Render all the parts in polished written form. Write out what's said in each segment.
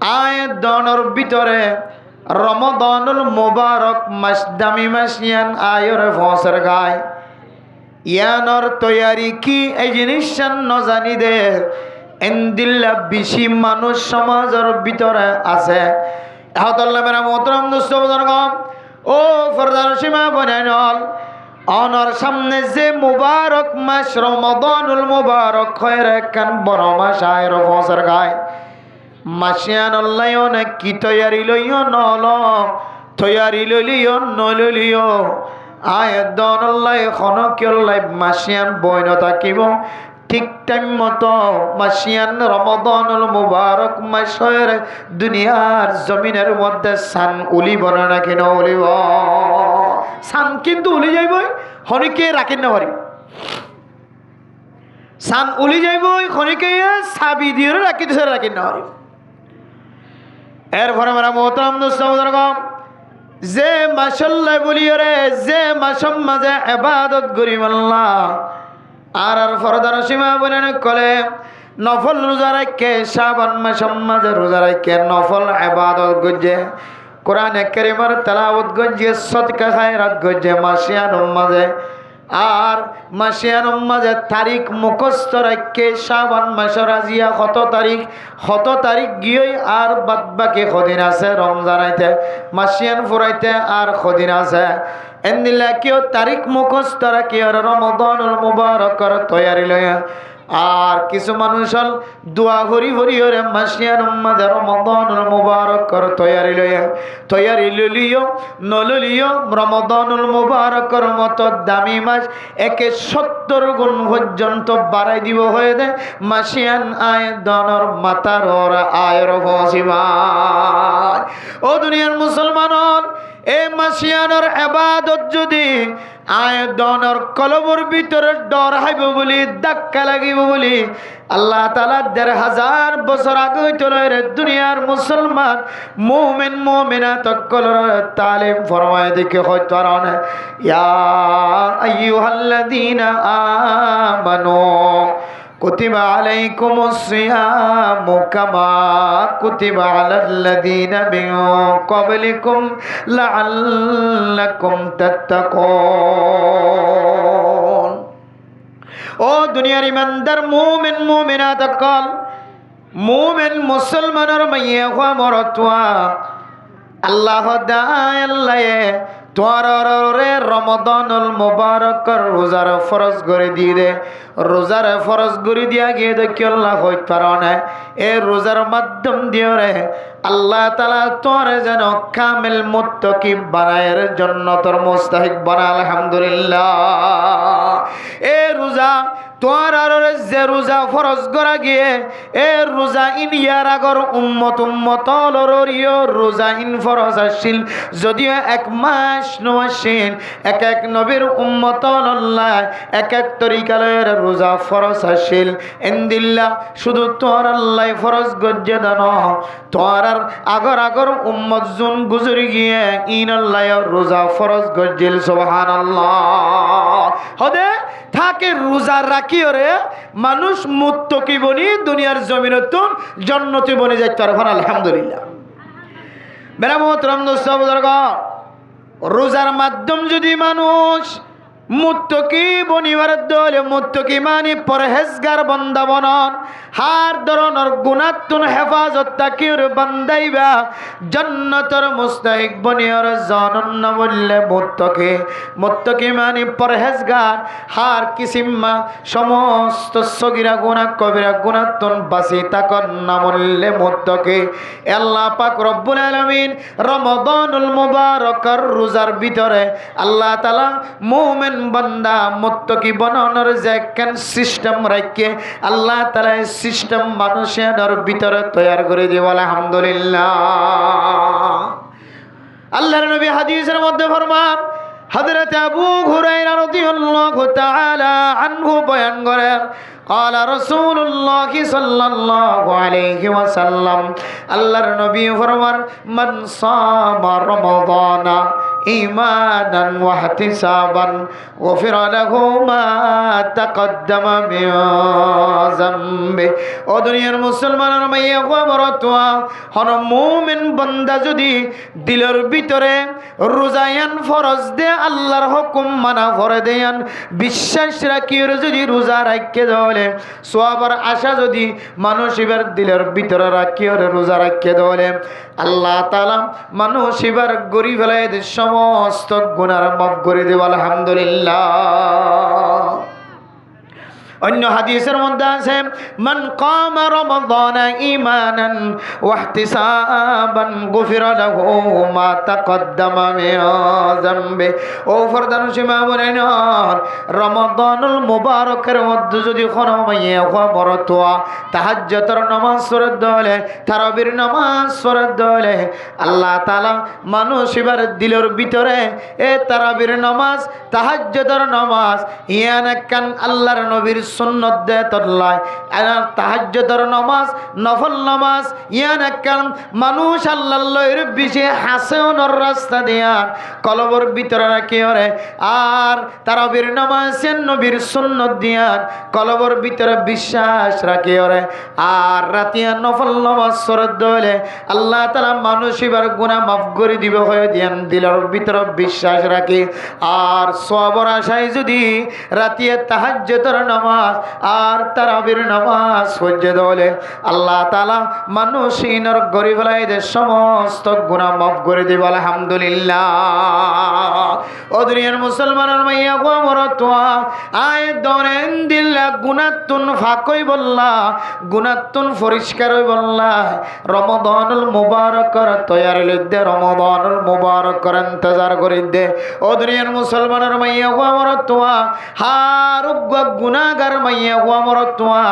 আয়াত দনের ভিতরে রমাদানুল মুবারক মাস দামি মাস ইয়ান আয়র ফসর গায় ইয়ানর তৈয়ারি কি এই জিনিস ন জানি দে এন্দিল্লা বেশি মানুষ সমাজের ভিতরে আছে। আহতাল্লাহ মেরা মোহতরম দোস্ত বুজুর্গ ও ফরদার সীমা বনাইনল অনর সামনে যে মুবারক মাস রমাদানুল মুবারক খয়ের একখান বড় মাস আয়র ফসর গায় মাসিয়ান আল্লাহ অনেক কি তৈয়ারি লইও নল তৈয়ারি লইলিও নলিও আয়াত দন আল্লাহ খনকিয়াল্লাহ মাসিয়ান বইন থাকিব ঠিক টাইম মতো মাসিয়ান রমাদানুল মুবারক মাসের দুনিয়ার জমিনের মধ্যে সান উলিব না কেন উলিব সান কিন্তু উলি যাইবই খনিকে রাখেন না পারি সান উলি যাইবই খনিকে সাবি দিয়ে রাখি দিছে রাখেন না পারি। এরপরে আমরা মোহতারাম দোস্ত বুজুর্গ যে মাশাল্লাহ বলিও রে যে মাসের মাঝে ইবাদত করিম আল্লাহ আর ফরদার সীমা বলেন কলে নফল রোজা রাখে শাবান মাসের মাঝে রোজা রাখে নফল ইবাদত গজে কোরআনে কারীমের তেলাওয়াত গজে সদকা খায়রাত গজে মাসিয়ার মাঝে আর মাসিয়ার মাঝে তারিখ মুখস্থ রাখে শাবান মাসের আজিয়া কত তারিখ গিয়ে আর বাদ বাকি কদিন আছে রমজান আইতে মাসিয়ান ফুরাইতে আর কদিন আছে এন্দিলা কেউ তারিখ মুখস্থ রাখি আর রমাদানুল মুবারকর তৈয়ারি লয় আর কিছু মানুষ হল দোয়া ভরি ভরি ওরে মাসিয়ান মাঝে রমাদানুল মুবারকর তৈয়ারি ললিও নলিও রমাদানুল মুবারকর মতো দামি মাস 70 গুণ পর্যন্ত বাড়াই দিব হয়ে দে মাসিয়ান আয় দনর মাতার ওরা আয়ের ফসিবা ও দুনিয়ার মুসলমানর এ মাসিয়ানোর ইবাদত যদি আয়দনর কলবর ভিতরে ডর হাইব বলি ধাক্কা লাগিব বলি আল্লাহ তাআলা ১,৫০০ বছর আগে চলে দুনিয়ার মুসলমান মুমিন মুমিনাত কলর তালিম ফরমায় দেখে হয়তো আর ইয়া আইয়ুহাল্লাযীনা আমানু কুতিবা আলাইকুমুস সিয়ামু কামা কুতিবা আলাল্লাযীনা মিন ক্বাবলিকুম লাআল্লাকুম তাত্তাকুন। ও দুনিয়ার ইমানদার মুমিন মুমিনাত কল মুমিন মুসলমানের মাইয়া হওয়া মরতুয়া আল্লাহ দায় আল্লাহ তোরে রমাদানুল মুবারকর রোজার ফরজ করে দিয়ে দে রোজার ফরজ করে দিয়া গিয়ে দেখি আল্লাহ হইতে পারো না এ রোজার মাধ্যম দিয়ে রে আল্লাহ তাআলা তোরে যেন কামিল মুত্তাকি বানায়ের জন্য তোর মুস্তাহিক বানা আলহামদুলিল্লাহ। এ রোজা তোর আর যে রোজা ফরজ করা গিয়ে এ রোজা ইন ইয়ার আগর উম্মত রোজা ইন ফরজ আসছিল যদিও 1 মাস নওয়াসিন এক নবীর উম্মত এক তরিকালের রোজা ফরজ আসছিল ইনদিল্লাহ শুধু তোর আল্লাহ ফরজ গজ্জে দান তোর আর আগর উম্মত জুন গুজরি গিয়ে ইন আল্লাহ রোজা ফরজ গজ্জিল সুবহানাল্লাহ। হদে থাকে রোজা রাখি ওরে মানুষ মুত্তাকি বনি দুনিয়ার জমিনতুন জান্নাতি বনে যাইতে পারবে আলহামদুলিল্লাহ। মেরা মোহতরম দোস্ত বুজুর্গ রোজার মাধ্যম যদি মানুষ মুত্তাকি বনিবার দলে মুত্তাকি মানে পরহেজগার বান্দা বনন হার ধরনের গুনাহতুন হেফাজত তাকির বান্দাইবা জান্নাতের মুস্তাহিক বনিয়র জানন বললে মুত্তাকি মানে পরহেজগার হার কিসিমা সমস্ত সগীরা গুনাহ কবিরা গুনাহতুন বাঁচি তাকর নাম বললে মুত্তাকি। আল্লাহ পাক রব্বুল আলামিন রমাদানুল মুবারকর রোজার ভিতরে আল্লাহ তাআলা মুমিন বান্দা মুত্তাকি বানানোর যে কেন সিস্টেম রাখে আল্লাহ তাআলা সিস্টেম মানুষের ভিতরে তৈরি করে দিব আলহামদুলিল্লাহ। আল্লাহর নবী হাদিসের মধ্যে ফরমান হযরত আবু হুরায়রা রাদিয়াল্লাহু তাআলা আনহু বয়ান করেন قال رسول الله صلى الله عليه وسلم আল্লাহর নবী ফরমান মান সামা রমাদানা ঈমানান ওয়া ইহতিসাবান গফিরা লাহু মা তাকদ্দামা মিন যামবি। ও দুনিয়ার মুসলমানের মাইয়া গো মরতোয়া, হন মুমিন বান্দা যদি দিলের ভিতরে রোজায়ান ফরজ দে, আল্লাহর হুকুম মানা করে দেয়ান, বিশ্বাস রাখি যদি রোজা রাখতে দলে সওয়াবের আশা যদি মানুষ এবার দিলের ভিতরে রাখি রোজা রাখতে দলে, আল্লাহ তাআলা মানুষ এবার গরি ফেলায় সমস্ত গুনাহ মাফ করে দেব। আলহামদুলিল্লাহ। অন্য হাদিসের মধ্যে আছে, মান কামা রমাদান ঈমানান ওয়া ইহতিসাবান গুফিরা লাহু মা তাকদ্দামা মিন যামবি। ও ফরদানুশিমা বলেন, রমাদানুল মুবারকের মধ্যে যদি কোনো মাইয়া মরতোয়া তাহাজ্জুদের নামাজ পড়ে দলে, তারাবির নামাজ পড়ে দলে, আল্লাহ তাআলা মানুষ এবার দিলের ভিতরে এ তারাবির নামাজ, তাহাজ্জুদের নামাজ ইয়ান কান আল্লাহর নবীর সুন্নত দে তল্লায়, তাহাজ্জুদের নামাজ নফল নামাজ ইয়ান কান মানুষ আল্লাহর বেশি হাসনের রাস্তা দিয়া কলবর ভিতরে রাখি ওরে, আর তারাবির নামাজ নবীর সুন্নত দিয়া কলবর ভিতরে বিশ্বাস রাখি ওরে, আর রাতিয়া নফল নামাজ পড়ে দলে আল্লাহ তাআলা মানুষ এবার গুনাহ মাফ করে দিবে হয়ে দিয়ান দিলের ভিতরে বিশ্বাস রাখি। আর সওয়াবের আশায় যদি রাতিয়া তাহাজ্জুদের নামাজ আর তারাবির নামাজ পড়ে দলে, আল্লাহ তাআলা মানুষ ইনর গরিব লাইদের সমস্ত গুনাহ মাফ করে দিবে। আলহামদুলিল্লাহ। ও দুনিয়ার মুসলমানের মাইয়া গো মরতোয়া, আয় দরেন দিল্লা গুনাতুন ফাকই বললা, গুনাতুন পরিষ্কার হই বললা, রমাদানুল মুবারকর তৈয়ার লিদে, রমাদানুল মুবারকর ইন্তজার করি দে। ও দুনিয়ার মুসলমানের মাইয়া গো মরতোয়া, হার গুনাহগার মাইয়া গো মরতোয়া,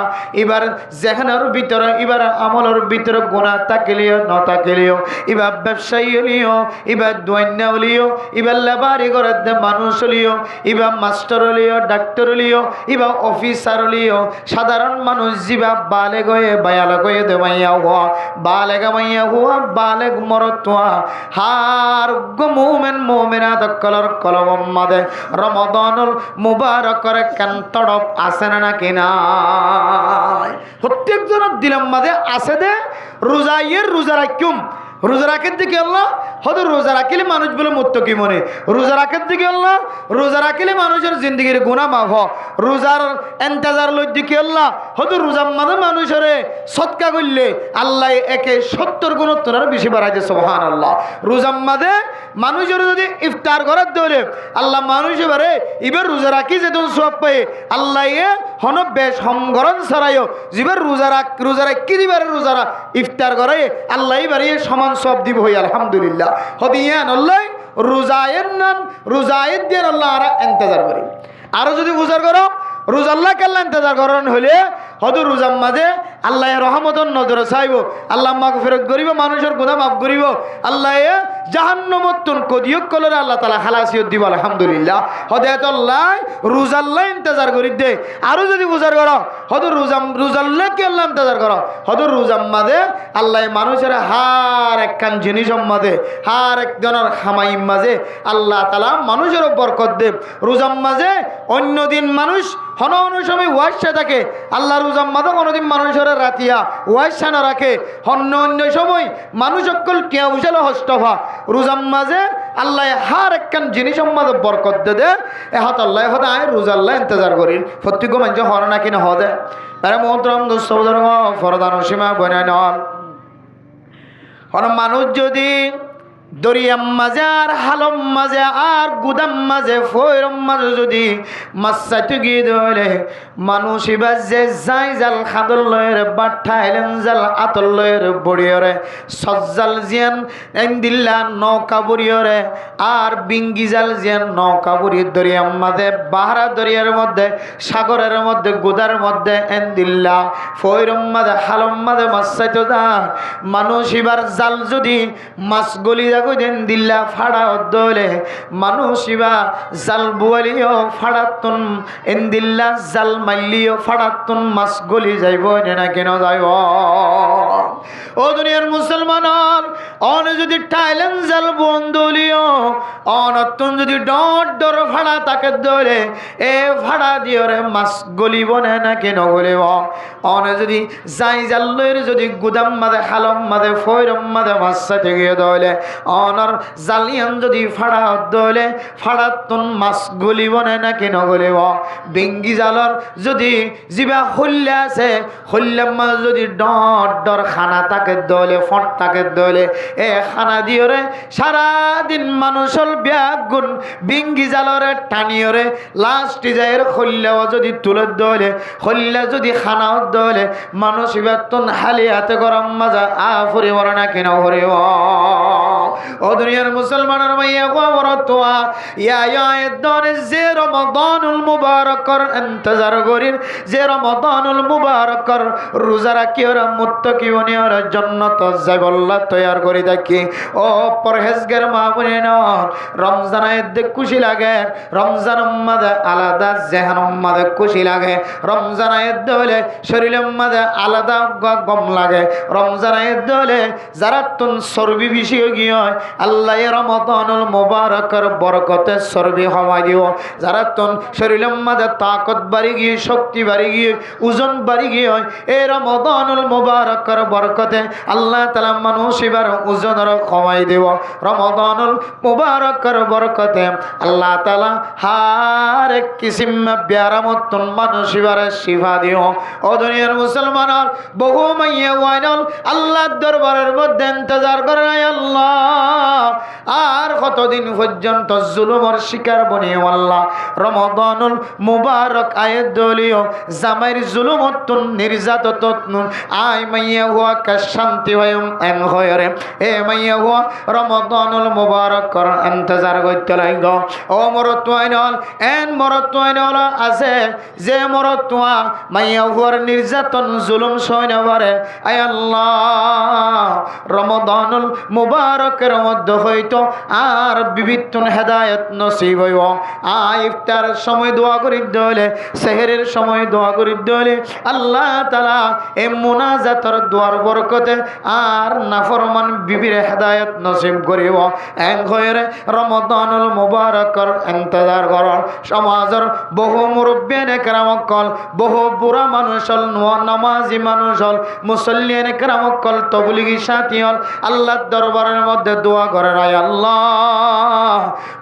এবার যেখানের ভিতরে এবার আমলের ভিতরে গুনাহ তাকলিও ন তাকলিও, এবার ব্যবসায়ী হলিও, এবার দৈন্য হলিও, এবার লেবারি করে দে মানুষ হলিও, এবার মাস্টার হলিও, ডাক্তার হলিও, এবার অফিসার হলিও, সাধারণ মানুষ জিবা বালেগ হয়ে বায়ালেগ হয়ে দে মাইয়া হুয়া, বালেগা মাইয়া হুয়া, বালেগ মরতোয়া, হার মুমিন মুমিনাত কলর কলম মাদে রমাদানুল মুবারকর কান তড়প আছে না নাকি না? প্রত্যেকজনের দিলাম মাঝে আছে দে রোজাইয়ের রোজা রাখুম, রোজা রাখের দিকে আল্লাহ হয়তো রোজা রাখিলে মানুষ বলে মুত্তকি মনে, রোজা রাখের দিকে আল্লাহ রোজা রাখিলে মানুষের জিন্দগির গুনাহ মাফ হয়, রোজার এন্তেজার লই দিকে আল্লাহ হয়তো রোজার মাঝে মানুষের সৎকা করলে আল্লাহ একে 70 গুণ তোরার বেশি বাড়াইছে। সুবহানাল্লাহ। রোজার মাঝে মানুষের যদি ইফতার করার দলে আল্লাহ মানুষ এবারে এবার রোজা রাখি যেদিন সব পাই আল্লাহ হন বেশ সমগরণ ছড়াইও, যেবার রোজা রাখি দিবার রোজা ইফতার করাই আল্লাহ এবারে সমান সব দিব হই। আলহামদুলিল্লাহ। হদিয়ান আল্লাহ রোজায়ের নাম রোজায়ের দিয়ে আল্লাহ আর ইন্তজার করি, আরো যদি বুঝার করো রোজা আল্লাহ কাল্লা ইন্তজার করেন হলে হয়তো রোজার মাঝে আল্লাহ রহমতর নজর চাইব, আল্লাহ মাগফিরাত করিব, মানুষের গুনাহ মাফ করিব, আল্লাহ জাহান্নামতুন কদিয়ক কলরে আল্লাহ তাআলা খালাসিয়ত দিব। আলহামদুলিল্লাহ। হদায়াতুল্লাহ রোজাল্লাহ ইন্তজার করি দে, আরো যদি বুঝার করো হয়তো রোজাল্লাহ কি আল্লাহ ইন্তজার করো হয়তো রোজার মাঝে আল্লাহ মানুষের হার একখান জিনিসের মাঝে হার একজনের খামাইম মাঝে আল্লাহ তাআলা মানুষের বরকত দেব। রোজার মাঝে অন্য দিন মানুষ হন সময় ওয়াইসা থাকে, আল্লাহ রোজার মাঝে কোনোদিন মানুষের রাতিয়া ওয়াইসা না রাখে, অন্য সময় মানুষ অকল কেউ বুঝালো হস্তফা, রোজার মাঝে আল্লাহ হার একখান জিনিসের মাঝে বরকত দে দে এহত আল্লাহ এহত আয় রোজাল্লাহ ইন্তজার করি প্রত্যেক মানুষ হর না কিনা হদে তারা মোহতরম দোস্ত ফরদান সীমা বনায় নল হন মানুষ যদি দরিয়াম মাঝে আর হালম মাঝে আর গুদাম মাঝে ফয়রম মাঝে যদি মাছ চাইতে গিয়ে ধরে মানুষ এবার যে যাই জাল খাদল লয়ের বাঠা এলেন জাল আতল লয়ের বড়িয়রে সজ্জাল জিয়ান এন্দিল্লা নৌকা বড়িয়রে আর বিঙ্গি জাল জিয়ান নৌকা বড়ি দরিয়াম মাঝে বাহারা দরিয়ার মধ্যে সাগরের মধ্যে গুদার মধ্যে এন্দিল্লা ফয়রম মাঝে হালম মাঝে মাছ চাইতে দা মানুষ এবার জাল যদি মাছ গলি কইদেন দিল্লা ফাড়া দলে মানুষিবা জাল বুয়ালিও ফাড়াতুন এন্দিল্লা জাল মাইলিও ফাড়াতুন মাছ গলি যাইব না কেন যাইব ও দুনিয়ার মুসলমান অন যদি টাইলেন জাল বন্ধলিও অনতুন যদি ডর ডর ফাড়া তাকে ধরে এ ফাড়া দিওরে মাছ গলিব না কেন গলিব অন যদি যাই জাল্লের যদি গুদাম মাদে খালম মাদে ফয়রম মাদে মাছ থেকে দলে অনর জালিয়ান যদি ফাড়া দলে ফাড়াতুন মাছ গলিব না কেন গলিব বেঙ্গি জালর যদি জিবা হল্লা আছে হল্লার মাঝে যদি ডর ডর খানা তাকে দলে ফট তাকে দলে এ খানা দিওরে সারাদিন মানুষল ব্যাগুন বেঙ্গি জালরে টানিওরে লাস্টি যায় হল্লাও যদি তুলে দলে হল্লা যদি খানাও দলে মানুষ বেতন হালি হাতে গরম মাজা আফরে ওরা না কেন হরে ও দুনিয়ার মুসলমানের মাইয়া গোবরতোয়া ইয়া দনে যে রমাদানুল মুবারকর ইন্তজার করির যে রমাদানুল মুবারকর রোজা রাখি ওরা মুত্তাকি ওরা জান্নাত যাইবল্লাহ তৈয়ার করে দেখি ও পরহেজগার মা বোনেন রমজানে দেখ খুশি লাগে রমজান মাদে আলাদা জেহান মাদে খুশি লাগে রমজানে দলে শরীরের মাদে আলাদা গম লাগে রমজানে দলে যারা তুন চর্বি বেশি গিয়ে আল্লাহ রমাদানুল মুবারকর বরকতে চর্বি হওয়া দিও যারা তুন শরীরের মাদে তাকত বাড়ি গিয়ে শক্তি বাড়ি গিয়ে ওজন বাড়ি গিয়ে এই রমাদানুল মুবারকর বরকতে আল্লাহ তাআলা মানুষ এবার ওজনের কমাই দেব রমাদানুল মুবারকর বরকতে আল্লাহ তাআলা হার এক কিসিম ব্যারামতন মানুষ এবার শিফা দিও ও দুনিয়ার মুসলমান বহু মাইয়া ওয়াইনল আল্লাহর দরবারের মধ্যে ইন্তজার করে আল্লাহ আর কতদিন পর্যন্ত জুলুমের শিকার বনিও আল্লাহ রমাদানুল মুবারক আয়াত দলিও জামাইর জুলুমতন নির্যাতন আই মাইয়া হুয়া কা শান্তি হয়ম এন হয়রে এ মাইয়া হুয়া রমাদানুল মুবারক কর ইন্তজার করতে লাগ ও মরতওয়াইনল এন মরতওয়াইনল আছে যে মরতওয়া মাইয়া হুয়ার নির্যাতন জুলুম সয় না পারে আয় আল্লাহ রমাদানুল মুবারকের মধ্যে হয়তো আর বিভিন্ন হেদায়েত নসিব হইব ইফতার সময় দোয়া করি দলে সেহরের সময় দোয়া করি দলে আল্লাহ তাআলা এই মুনাজাতের দোয়ার বরকতে আর নাফরমান বিবির হেদায়েত নসিব করিব এন হইরে রমাদানুল মুবারকের ইন্তজার কর সমাজের বহু মুরব্বিয়ানে কেরামকল বহু বুড়া মানুষ হল নামাজি মানুষ হল মুসল্লিয়ানে কেরামকল তবলিগি সাথী হল আল্লাহর দরবারের মধ্যে দোয়া করে রায় আল্লাহ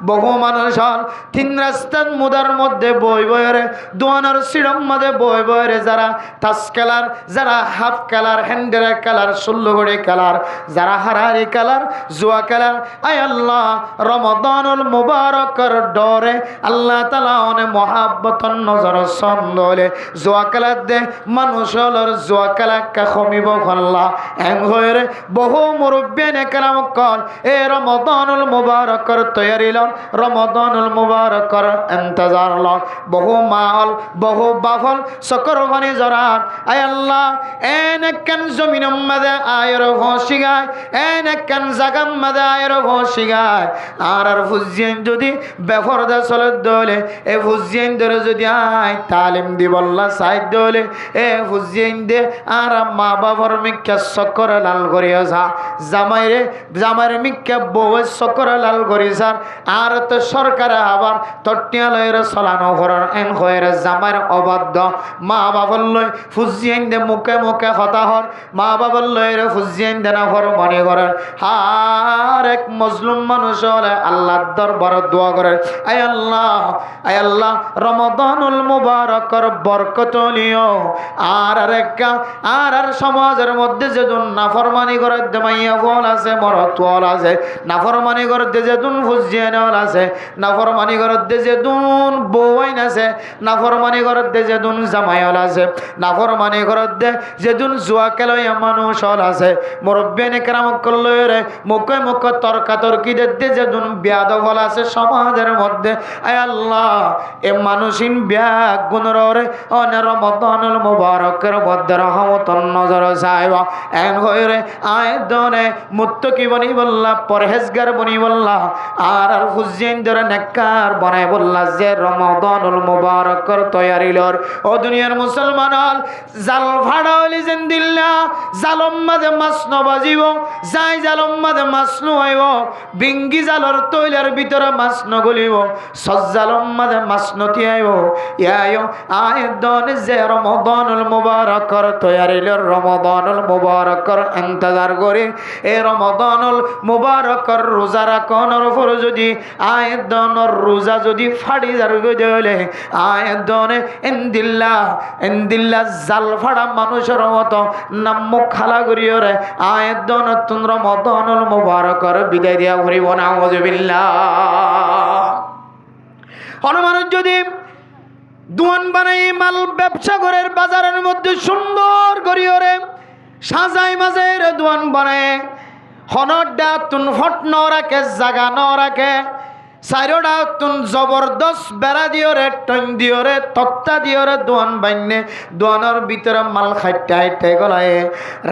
বহু মানুষ হল তিন রাস্তার মুদার মধ্যে বই বইরে দোয়ানার সিরম মধ্যে বই বইরে যারা তাস খেলার যারা হাফ খেলার হ্যান্ডের খেলার ষোল্লগড়ি খেলার যারা হারারি খেলার জুয়া খেলার আয় আল্লাহ রমাদানুল মুবারকের ডরে আল্লাহ তাআলা অনেক মহাব্বতন নজর সন্দলে জুয়া খেলার দে মানুষ হলর জুয়া খেলা কমিব আল্লাহ এন হইরে বহু মুরব্বিয়ানে কেরাম কল এ রমাদানুল মুবারকের তৈয়ারি লন রমাদানুল মুবারকের ইন্তজার লন বহু মাল বহু বাফল সকর ভানি জরান আয় আল্লাহ এন কেন জমিন মধ্যে আয়ের ভসি গায় এন কেন জাগাম মধ্যে আয়ের ভসি গায় আর ফুজিয়েন যদি বেফরদা চলে দলে এ ফুজিয়েন ধরে যদি আয় তালিম দিবল্লা সাইড দলে এ ফুজিয়েন দে আর মা বাবার মিক্কা সকর লাল করিয়া যা জামাইরে জামাইরে মিক্কা বউ সকর লাল করিয়া আর তো সরকার আবার তটিয়ালয়ের চলানো করার এন হয়ে জামাইর অবাধ্য মা বাবার লই ফুজিয়েন দে মুখে মুখে হতাহর মা বাবার লয়ের ফুজিয়েন দে না হর মনে করেন আর এক মজলুম মানুষ হলে আল্লাহর দরবার দোয়া করে আয় আল্লাহ রমাদানুল মুবারকের বরকত নিও আর সমাজের মধ্যে যেদিন নাফরমানি করে মাইয়া ফল আছে মরতওয়াল আছে নাফরমানি করে যেদিন ফুজিয়ানল আছে নাফরমানি করে যেদিন বউয়াইন আছে নাফরমানি করে যেদিন জামাইল আছে নাফরমানি করে যেদিন জুয়া খেলইয়া মানুষ হল আছে মুরব্বিয়ানে কেরাম করলে রে মুখে মুখে তর্কাতর্কি দেখতে যেদিন বিয়াদব হল আছে সমাজের মধ্যে আয় আল্লাহ এ মানুষিন ব্যাগ গুণর রে অনে রমাদানুল মুবারকের মধ্যে রহমতন নজর চাইবা এন হইরে আয় দন দনে মুত্তাকি বনি বললা, পরহেজগার বনি বললা, আর হুজেন ধরে নেককার বনায় বললা যে রমাদানুল মুবারকর তৈয়ারিলর। ও দুনিয়ার মুসলমান জাল ভাড়া হইলে যেন দিল্লা জালম মাঝে মাছ নবাজিব, যাই জালম মাঝে মাছ নইব, বিঙ্গি জালর তৈলার ভিতরে মাছ নগলিব, সজ্জালম মাঝে মাছ নতি আইব। ইয়ায় আয়দন যে রমাদানুল মুবারকর তৈয়ারিলর, রমাদানুল মুবারকর ইন্তজার করে এ রমাদানুল মুবারকর রোজা রাখনের উপর যদি আয়দনের রোজা যদি ফাড়ি যার গলে আয়দনে এন্দিল্লা জাল ফাড়া মানুষের মতো নাম মুখ খালা করিও রে আয়দন তুন রমাদানুল মুবারকর বিদায় দিয়া ভরিব না। আউযুবিল্লাহ। মানুষ যদি দোয়ান বানাই মাল ব্যবসা করার বাজারের মধ্যে সুন্দর করিও রে সাজাই মাঝের দোয়ান বানায় হনডা তুন ফট ন রাখে জাগা ন রাখে চাইরোডা তুন জবরদস্ত বেড়া দিও রে টন দিও রে তক্তা দিও রে দোয়ান বাইনে দোয়ানোর ভিতরে মাল খাইতে হাইতে গলায়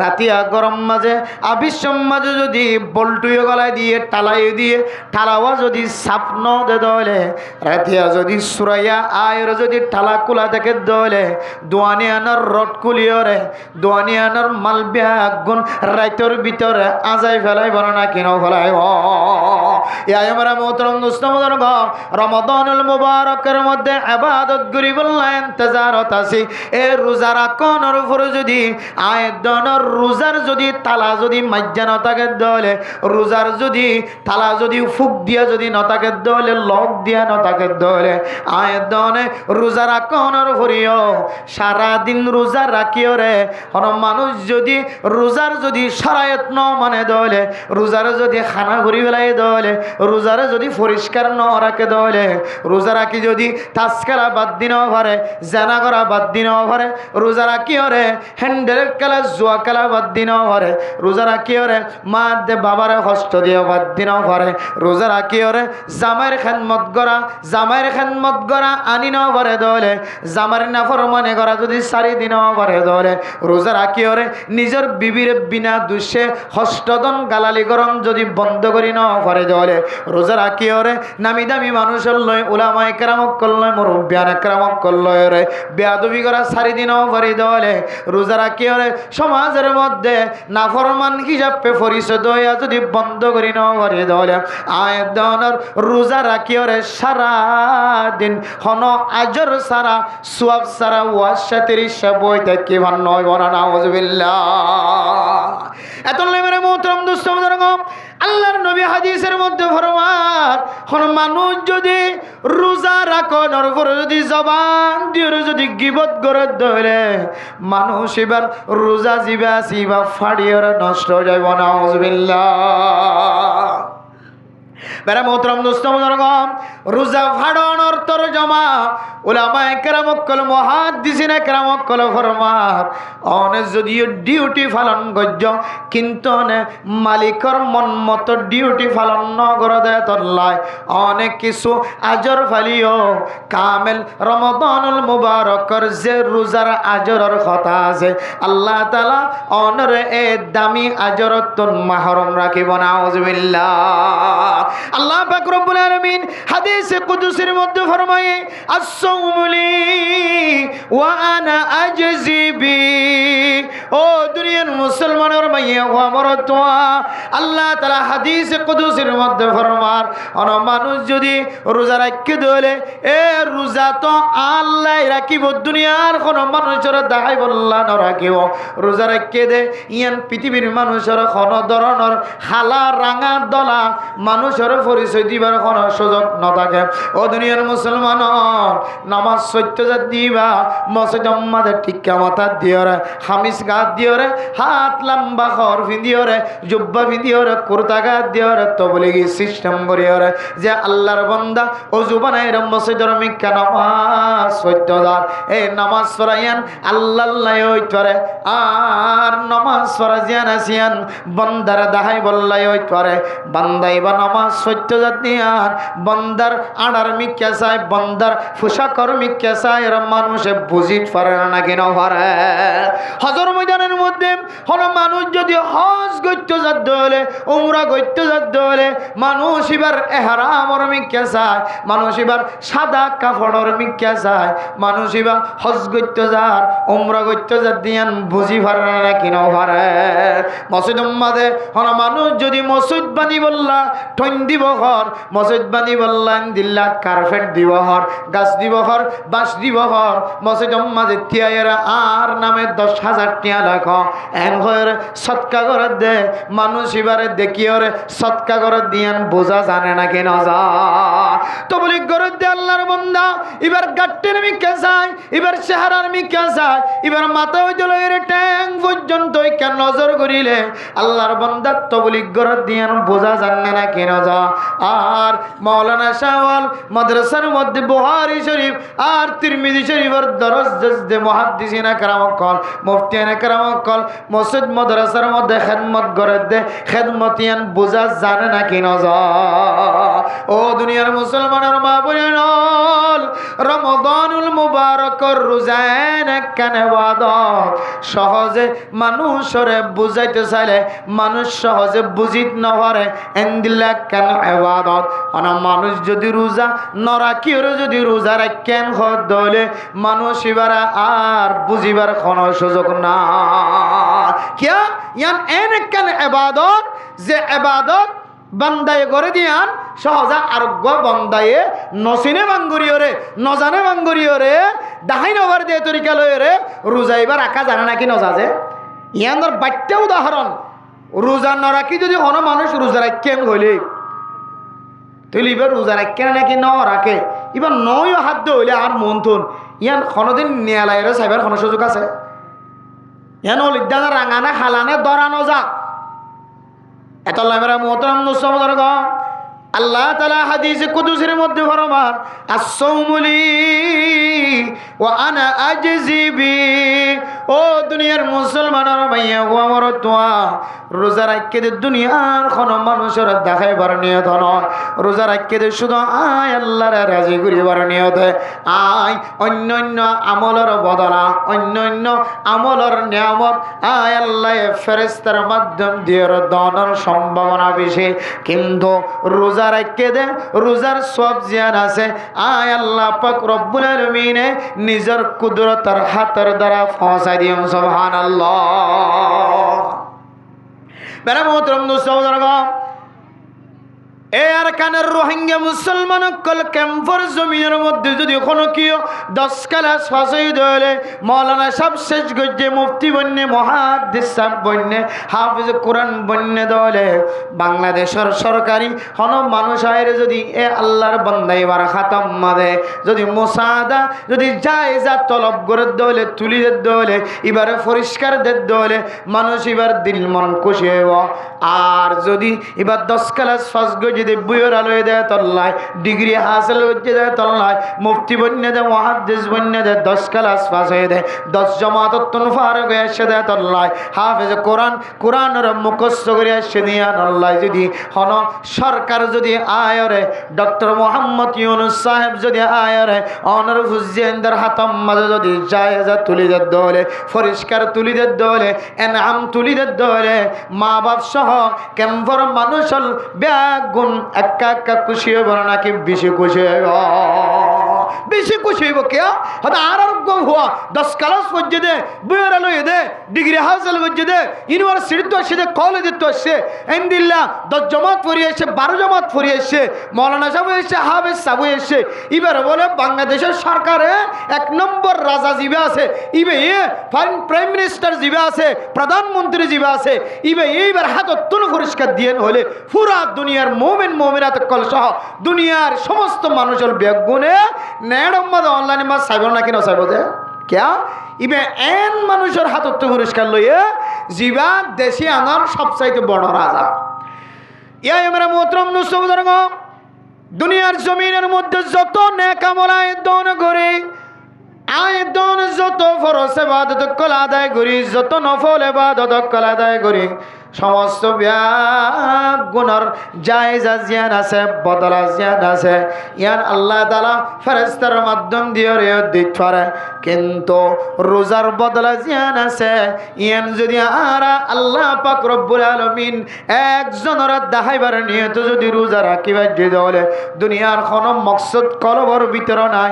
রাতিয়া গরম মাঝে আবিশ্বম মাঝে যদি বল্টুয়ে গলায় দিয়ে টালাই দিয়ে ঠালাওয়া যদি সাপ ন দে দলে রাতিয়া যদি সুরাইয়া আয়ের যদি ঠালা কুলা দেখে দলে দোয়ানি আনার রড কুলিও রে দোয়ানি আনার মাল ব্যাগ গুণ রাইতর ভিতরে আজাই ফেলাই বলো না কিনো ফেলাই আমরা মোহতরম রমাদানুল মুবারকের মধ্যে ইবাদত করি বললা ইন্তজারত আছি। এ রোজা রাখনের উপরে যদি আয়দনের রোজার যদি তালা যদি মাজ্জা ন থাকে দলে রোজার যদি তালা যদি ফুক দিয়া যদি ন থাকে দলে লক দিয়া ন থাকে দলে আয়দনে রোজা রাখনের উপরেও সারাদিন রোজা রাখিও রে কোন মানুষ যদি রোজার যদি শরায়ত ন মানে দলে রোজার যদি খানা ঘুরি বেলাই দলে রোজার যদি পরিষ্কার ন রাখে দলে রোজা রাখি যদি তাস খেলা বাদ দিন পারে জানা করা বাদ দিন পারে রোজা রাখি ওরে হ্যান্ডেল খেলা জুয়া খেলা বাদ দিন পারে রোজা রাখি ওরে মা দে বাবারে কষ্ট দিয়ে বাদ দিন পারে রোজা রাখি ওরে জামাইয়ের খেদমত করা আনি ন পারে দলে জামার নাফরমানি করা যদি 4 দিন পারে দলে রোজা রাখি ওরে নিজের বিবির বিনা দুষে হস্তদন গালালি গরম যদি বন্ধ করি ন পারে দলে রোজা রাখি ওরে নামি দামি মানুষের লয় উলামায়ে কেরামক করলয় মুরব্বিয়ানে কেরামক করলয় রে বেয়াদবি করা 4 দিন পারে দলে রোজা রাখি ওরে সমাজের মধ্যে নাফরমান হিসাবে পরিচয় দয়া যদি বন্ধ করি ন পারে দলে আয়দনের রোজা রাখি ওরে সারা দিন হন আজর সারা সওয়াব সারা ওয়াসাতের বইতে কি ভান নয় বনা নাউযুবিল্লাহ। এত লেমের মোহতরম দোস্ত মুজরগম আল্লাহর নবী হাদিসের মধ্যে ফরমান কোন মানুষ যদি রোজা রাখনের পরে যদি জবান দিয়ে যদি গীবত করে ধরে মানুষ এবার রোজা জিবা সিবা ফাড়িয়ে নষ্ট হয়ে যাইব না। নাউযুবিল্লাহ। বেড়া মোহতরম দোস্ত মুজরগম রোজা ফাড়ানোর তরজমা উলামায়ে কেরামক কল মুহাদ্দিসিনে কেরামক কল ফরমান অনে যদিও ডিউটি পালন গজ্য কিন্তু অনে মালিকর মন মতো ডিউটি পালন নগর দেয় তল্লায় অনেক কিছু আজর ফালিও কামেল রমাদানুল মুবারকর যে রোজার আজরের কথা আছে আল্লাহ তাআলা অনরে এ দামি আজরতন মাহরুম রাখিব না। নাউযুবিল্লাহ। আল্লাহ পাক রব্বুল আলামিন হাদিসে কুদসির মধ্যে ফরমায়ে আসসাউমু লি ওয়া আনা আজজি বি। ও দুনিয়ার মুসলমানের মাইয়া ওয়া মরতওয়া আল্লাহ তাআলা হাদিসে কুদসির মধ্যে ফরমান অন মানুষ যদি রোজা রাখে দলে এ রোজা তো আল্লাহ রাখিব দুনিয়ার কোন মানুষের দায় বল্লা ন রাখিব রোজা রাখে দে ইয়ান পৃথিবীর মানুষের কোন ধরনের হালা রাঙা দলা মানুষের পরিচয় দিবার কোন সুযোগ ন থাকে। ও দুনিয়ার মুসলমান নামাজ সত্যজাত দিবা মসজিদ মাঝে টিক্কা মাথা দিও রে হামিস গাত দিও রে হাত লম্বা খর ফিদিও রে জুব্বা ফিদিও রে কুর্তা গাত দিও রে তবলিগি সিস্টেম করিও রে যে আল্লাহর বান্দা ওযু বানাই রে মসজিদের মিক্কা নামাজ সত্যজাত এই নামাজ পড়াইয়ান আল্লাহ হইতরে আর নামাজ পড়া জিয়ান আসিয়ান বান্দার দাহাই বল্লাই হইতরে বান্দাই বা নামাজ সত্যজাত নিয়ান বান্দার আড়ার মিক্কা চাই বান্দার পোশাকর মিক্কা চাই এর মানুষে বুঝিত পারে না কিনা পারে। হজর ময়দানের মধ্যে হলো মানুষ যদি হজ গত্যজাত দলে উমরা করতে দলে মানুষ এবার এহরামর মিক্কা চায়, মানুষ এবার সাদা কাপড়র মিক্কা চায়, মানুষ এবার হজ করতে যার উমরা করতে যার দিয়ান বুঝি পারে না কিনাও পারে। মসজিদ উম্মাদে হন মানুষ যদি মসজিদ বানি বললা ঠন দিব হর, মসজিদ বানি বললেন দিল্লা কার্পেট দিব হর, গাছ দিব হর, বাঁশ দিব হর, মসজিদ উম্মাদে তিয়াইরা আর নামে 10,000 টিয়া লাখ এন হয়ে সৎকা করে দে মানুষ এবারে দেখি ওরে সৎকা করে দিয়ান বোঝা জানে না কেন যা তো বলি করে দে আল্লাহর বান্দা এবার গাট্টের মিকে যায়, এবার চেহারার মিকে যায়, এবার মাথা হইতে লইরে ট্যাং পর্যন্ত কেন নজর করিলে আল্লাহর বান্দা তো বলি করে দিয়ান বোঝা জানে না কেন যা। আর মাওলানা শাহওয়াল মাদ্রাসার মধ্যে বুখারী শরীফ আর তিরমিজি শরীফের দরস দে মুহাদ্দিসিনা کرام কল মুফতিয়ানা کرام কল মসজিদ মাদ্রাসার মধ্যে খেদমত করে দে খেদমতিয়ান বোঝা জানে না কেন যা। ও দুনিয়ার মুসলমানের মা বোনেরা রমাদানুল মুবারকর রোজান একখান ইবাদত সহজে মানুষরে বুঝাইতে চাইলে মানুষ সহজে বুঝিত না পারে এন্দিল্লা একখান ইবাদত অনা মানুষ যদি রোজা নরাকি ওরে যদি রোজা রাখেন হলে মানুষ এবার আর বুঝিবার কোনো সুযোগ না কিয়া ইয়ান এন একখান ইবাদত যে ইবাদত বান্দায়ে করে দিয়ান সহজা আরোগ্য বন্দায়ে নসিনে বাঙ্গুরিও রে নজানে বাঙ্গুরিও রে দাহাই নবার দিয়ে তরিকা লয়ে রে রোজা এবার রাখা জানে নাকি নজা যে ইয়ানোর বাট্টা উদাহরণ রোজা নরাকি যদি কোনো মানুষ রোজা রাখেন হইলে তুই এবার রোজা রাখেন নাকি ন রাখে এবার নয় হাত হইলে আর মন থুন ইয়ান কোনোদিন নিয়ালাইরে সাইবার কোনো সুযোগ আছে ইয়ান অলিদানা রাঙানে খালানে দরানো যা এত লামেরা মোহতারাম মুসলমান আল্লাহ তাআলা হাদিসে কুদসির মধ্যে ফরমান as-sawmuli ওয়া আনা আজজি বি। ও দুনিয়ার মুসলমানের ভাইয়া ও আমার তোয়া রোজা রাখতে দে দুনিয়ার কোনো মানুষের দেখাইবার নিয়ত নয়, রোজা রাখতে দে শুধু আয় আল্লাহর রাজি করিবার নিয়ত, আয় অন্য অন্য আমলের বদলা অন্য অন্য আমলের নিয়ামত আয় আল্লাহ ফেরেশতার মাধ্যম দিয়ে দানের সম্ভাবনা বেশি। কিন্তু রোজা রাখতে দে রোজার সব জিয়ান আছে আয় আল্লাহ পাক রব্বুল আলামিনে নিজের কুদরতের হাতের দ্বারা পৌঁছায় দিম সুবহানাল্লাহ। বেলা মোহতরম দোস্ত এ আর কানের রোহিঙ্গা মুসলমান কল ক্যাম্পর জমিনের মধ্যে যদি কোনো কেউ 10 ক্লাস ফাঁসই দলে মৌলানা সব শেষ গজ্জে মুফতি বন্যে মহাদ্দিস সাহেব বন্যে হাফিজ কোরআন বন্যে দলে বাংলাদেশের সরকারি হন মানুষ আয়ের যদি এ আল্লাহর বান্দা এবার খাতাম মাদে যদি মুসাদা যদি জায়জা তলব করে দলে তুলি দলে এবারে পরিষ্কার দলে মানুষ এবার দিল মন খুশি হইব। আর যদি এবার 10 ক্লাস ফাঁস গজ্জে যদি বইয়ের আলোয় দেয় তল্লায় ডিগ্রি হাসিল হচ্ছে দেয় তল্লায় মুফতি বন্যে দেয় মহাদ্দিস বন্যে দেয় 10 ক্লাস পাস হয়ে দেয় 10 জমাতন ফারুক হয়ে এসে দেয় তল্লায় হাফেজ কোরআন কোরআনের মুখস্থ করে এসে দিয়ে তল্লায় যদি হন সরকার যদি আয়রে ডক্টর মোহাম্মদ ইউনুস সাহেব যদি আয়রে অনর হুজ্জেন্দার হাতম মাঝে যদি জায়েজা তুলি দেয় দলে পরিষ্কার তুলি দেয় দলে এনাম তুলি দেয় দলে মা বাপ সহ ক্যাম্পর মানুষ ব্যাগ গুণ একা একা খুশি হইব নাকি বেশি খুশি হইব? বেশি খুশি হইব কে হয়তো আর আরোগ্য হওয়া 10 ক্লাস করছে দে বইয়ের আলোয় দে ডিগ্রি হাসিল করছে দে ইউনিভার্সিটি তো আসছে দে কলেজে তো আসছে এন্দিল্লা 10 জমাত পড়িয়ে এসে 12 জমাত পড়িয়ে এসছে মৌলানা সাহেব এসে হাফেজ সাহেব এসে এবার বলে বাংলাদেশের সরকারে 1 নম্বর রাজা জিবে আছে ইবে প্রাইম মিনিস্টার জিবে আছে প্রধানমন্ত্রী জিবে আছে ইবে এইবার হাত তুলে পরিষ্কার দিয়ে হলে পুরা দুনিয়ার মোমেন মোমেনাত কল সহ দুনিয়ার সমস্ত মানুষের বেগুনে নেড়ম্মদ অনলাইনে মাছ চাইব না কিনা চাইব যে क्या इबे एन মানুষের হাতত পুরস্কার লইয়ে জিবা দেশি আনার সবচাইতে বড় রাজা। ইয়া আমরা মোহতরম মুসলমান দুনিয়ার জমিনের মধ্যে যত নেক আমল আয়তন করে আয়তন যত ফরজ ইবাদত কল আদায় করি যত নফল ইবাদত কল আদায় করি সমস্ত গুনার জায়েজা জিয়ান আছে, বদলা জিয়ান আছে, ইয়ান আল্লাহ তাআলা ফেরেশতার মাধ্যম দিয়ে দিতে পারে। কিন্তু রোজার বদলা জিয়ান আছে, ইয়ান যদি আরা আল্লাহ পাক রব্বুল আলামিন একজনের দাহাইবার নিয়ত যদি রোজা রাখিবার দিলে দুনিয়ার কোন মকসদ কলবর ভিতর নাই।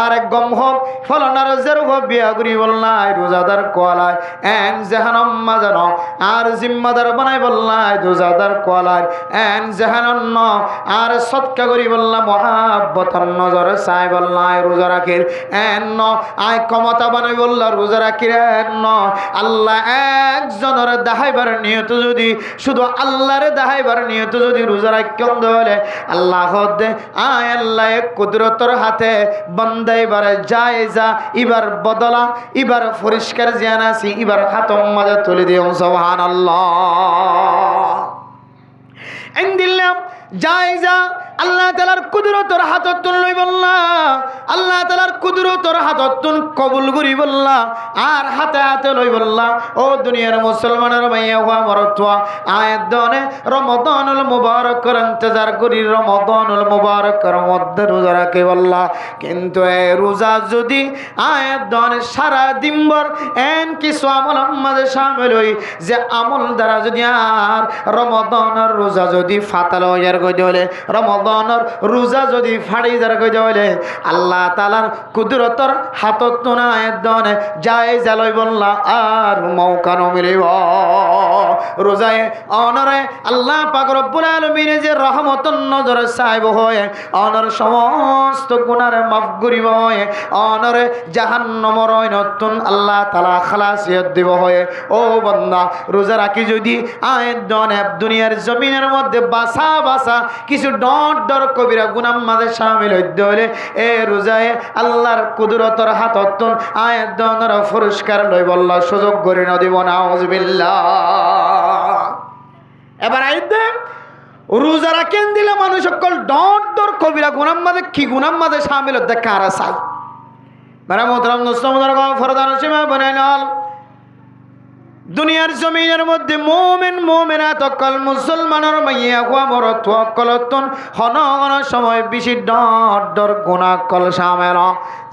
আর গম হোক ফলনার জেরুহ বিয়া করি বললাই রোজাদার কোয়ালায় এন জাহান্নাম মাজানো আর জিম্মাদার বানাই বললাই রোজাদার কোয়ালায় এন জাহান্নাম আর সদকা করি বললাম মহাব্বতার নজরে চাই বললাই রোজা রাখির এন আই ক্ষমতা বানাই বললা রোজা রাখির এন আল্লাহ একজনের দাহাইবার নিয়ত যদি শুধু আল্লাহরে দাহাইবার নিয়ত যদি রোজা রাখেন দলে আল্লাহ দে আয় আল্লাহ কুদরতর হাতে বান্দাইবারে জায়েজা ইবার বদলা ইবার পরিষ্কার জিয়ান আছি ইবার হাতম মাঝে তুলে দিও সুবহানাল্লাহ। দিলাম জায়েজা আল্লাহ তাআলার কুদরতর হাতত তুন লই বললা আল্লাহ তাআলার কুদরতর হাতত তুন কবুল করি বললা আর হাতে হাতে লই বললা ও দুনিয়ার মুসলমানের মাইয়া হওয়া মরতোয়া আয়াত দনে রমাদানুল মুবারকের ইন্তজার করি রমাদানুল মুবারকের মধ্যে রোজা রাখে বললা। কিন্তু এই রোজা যদি আয়াত দনে সারা দিনভর এন কিছু আমল মাঝে শামিল হই যে আমল দ্বারা যদি আর রমাদানের রোজা যদি ফাতাল হইয়ার গইলে রমাদানের রোজা যদি ফাড়ি যার গইলে আল্লাহ তাআলার কুদরতর হাতত তোনায় দনে জায়েজা লই বললা আর মৌকা মিলিব রোজায় অনরে আল্লাহ পাক রব্বুল আলামিন যে রহমতন নজরে চাইব হয় অনর সমস্ত গুনাহ মাফ করিব হয় অনরে জাহান্নামর নতুন আল্লাহ তাআলা খালাসিয়ত দিব হয়। ও বান্দা রোজা রাখি যদি আয় দনে দুনিয়ার জমিনের মধ্যে বাসা বাসা কিছু ডর কবিরা গুনাহ মাঝে শামিল হইতে হলে এ রোজায় আল্লাহর কুদরতর হাতত আয় দনের পুরস্কার লই বল্লা সুযোগ করি না দিব নাউজুবিল্লাহ। এবার আইতে রোজা রাখেন দিলে মানুষ সকল ডর কবিরা গুনাহ মাঝে কি গুনাহ মাঝে শামিল হতে কারা চাই মেরা মোহতারাম দোস্তম ফরদান সীমা বানাইল দুনিয়ার জমিনের মধ্যে মুমিন মুমিনাত অকল মুসলমানের মাইয়া হওয়া মরত অকলতন হন হন সময় বেশি ডর গুনাহ কল শামেল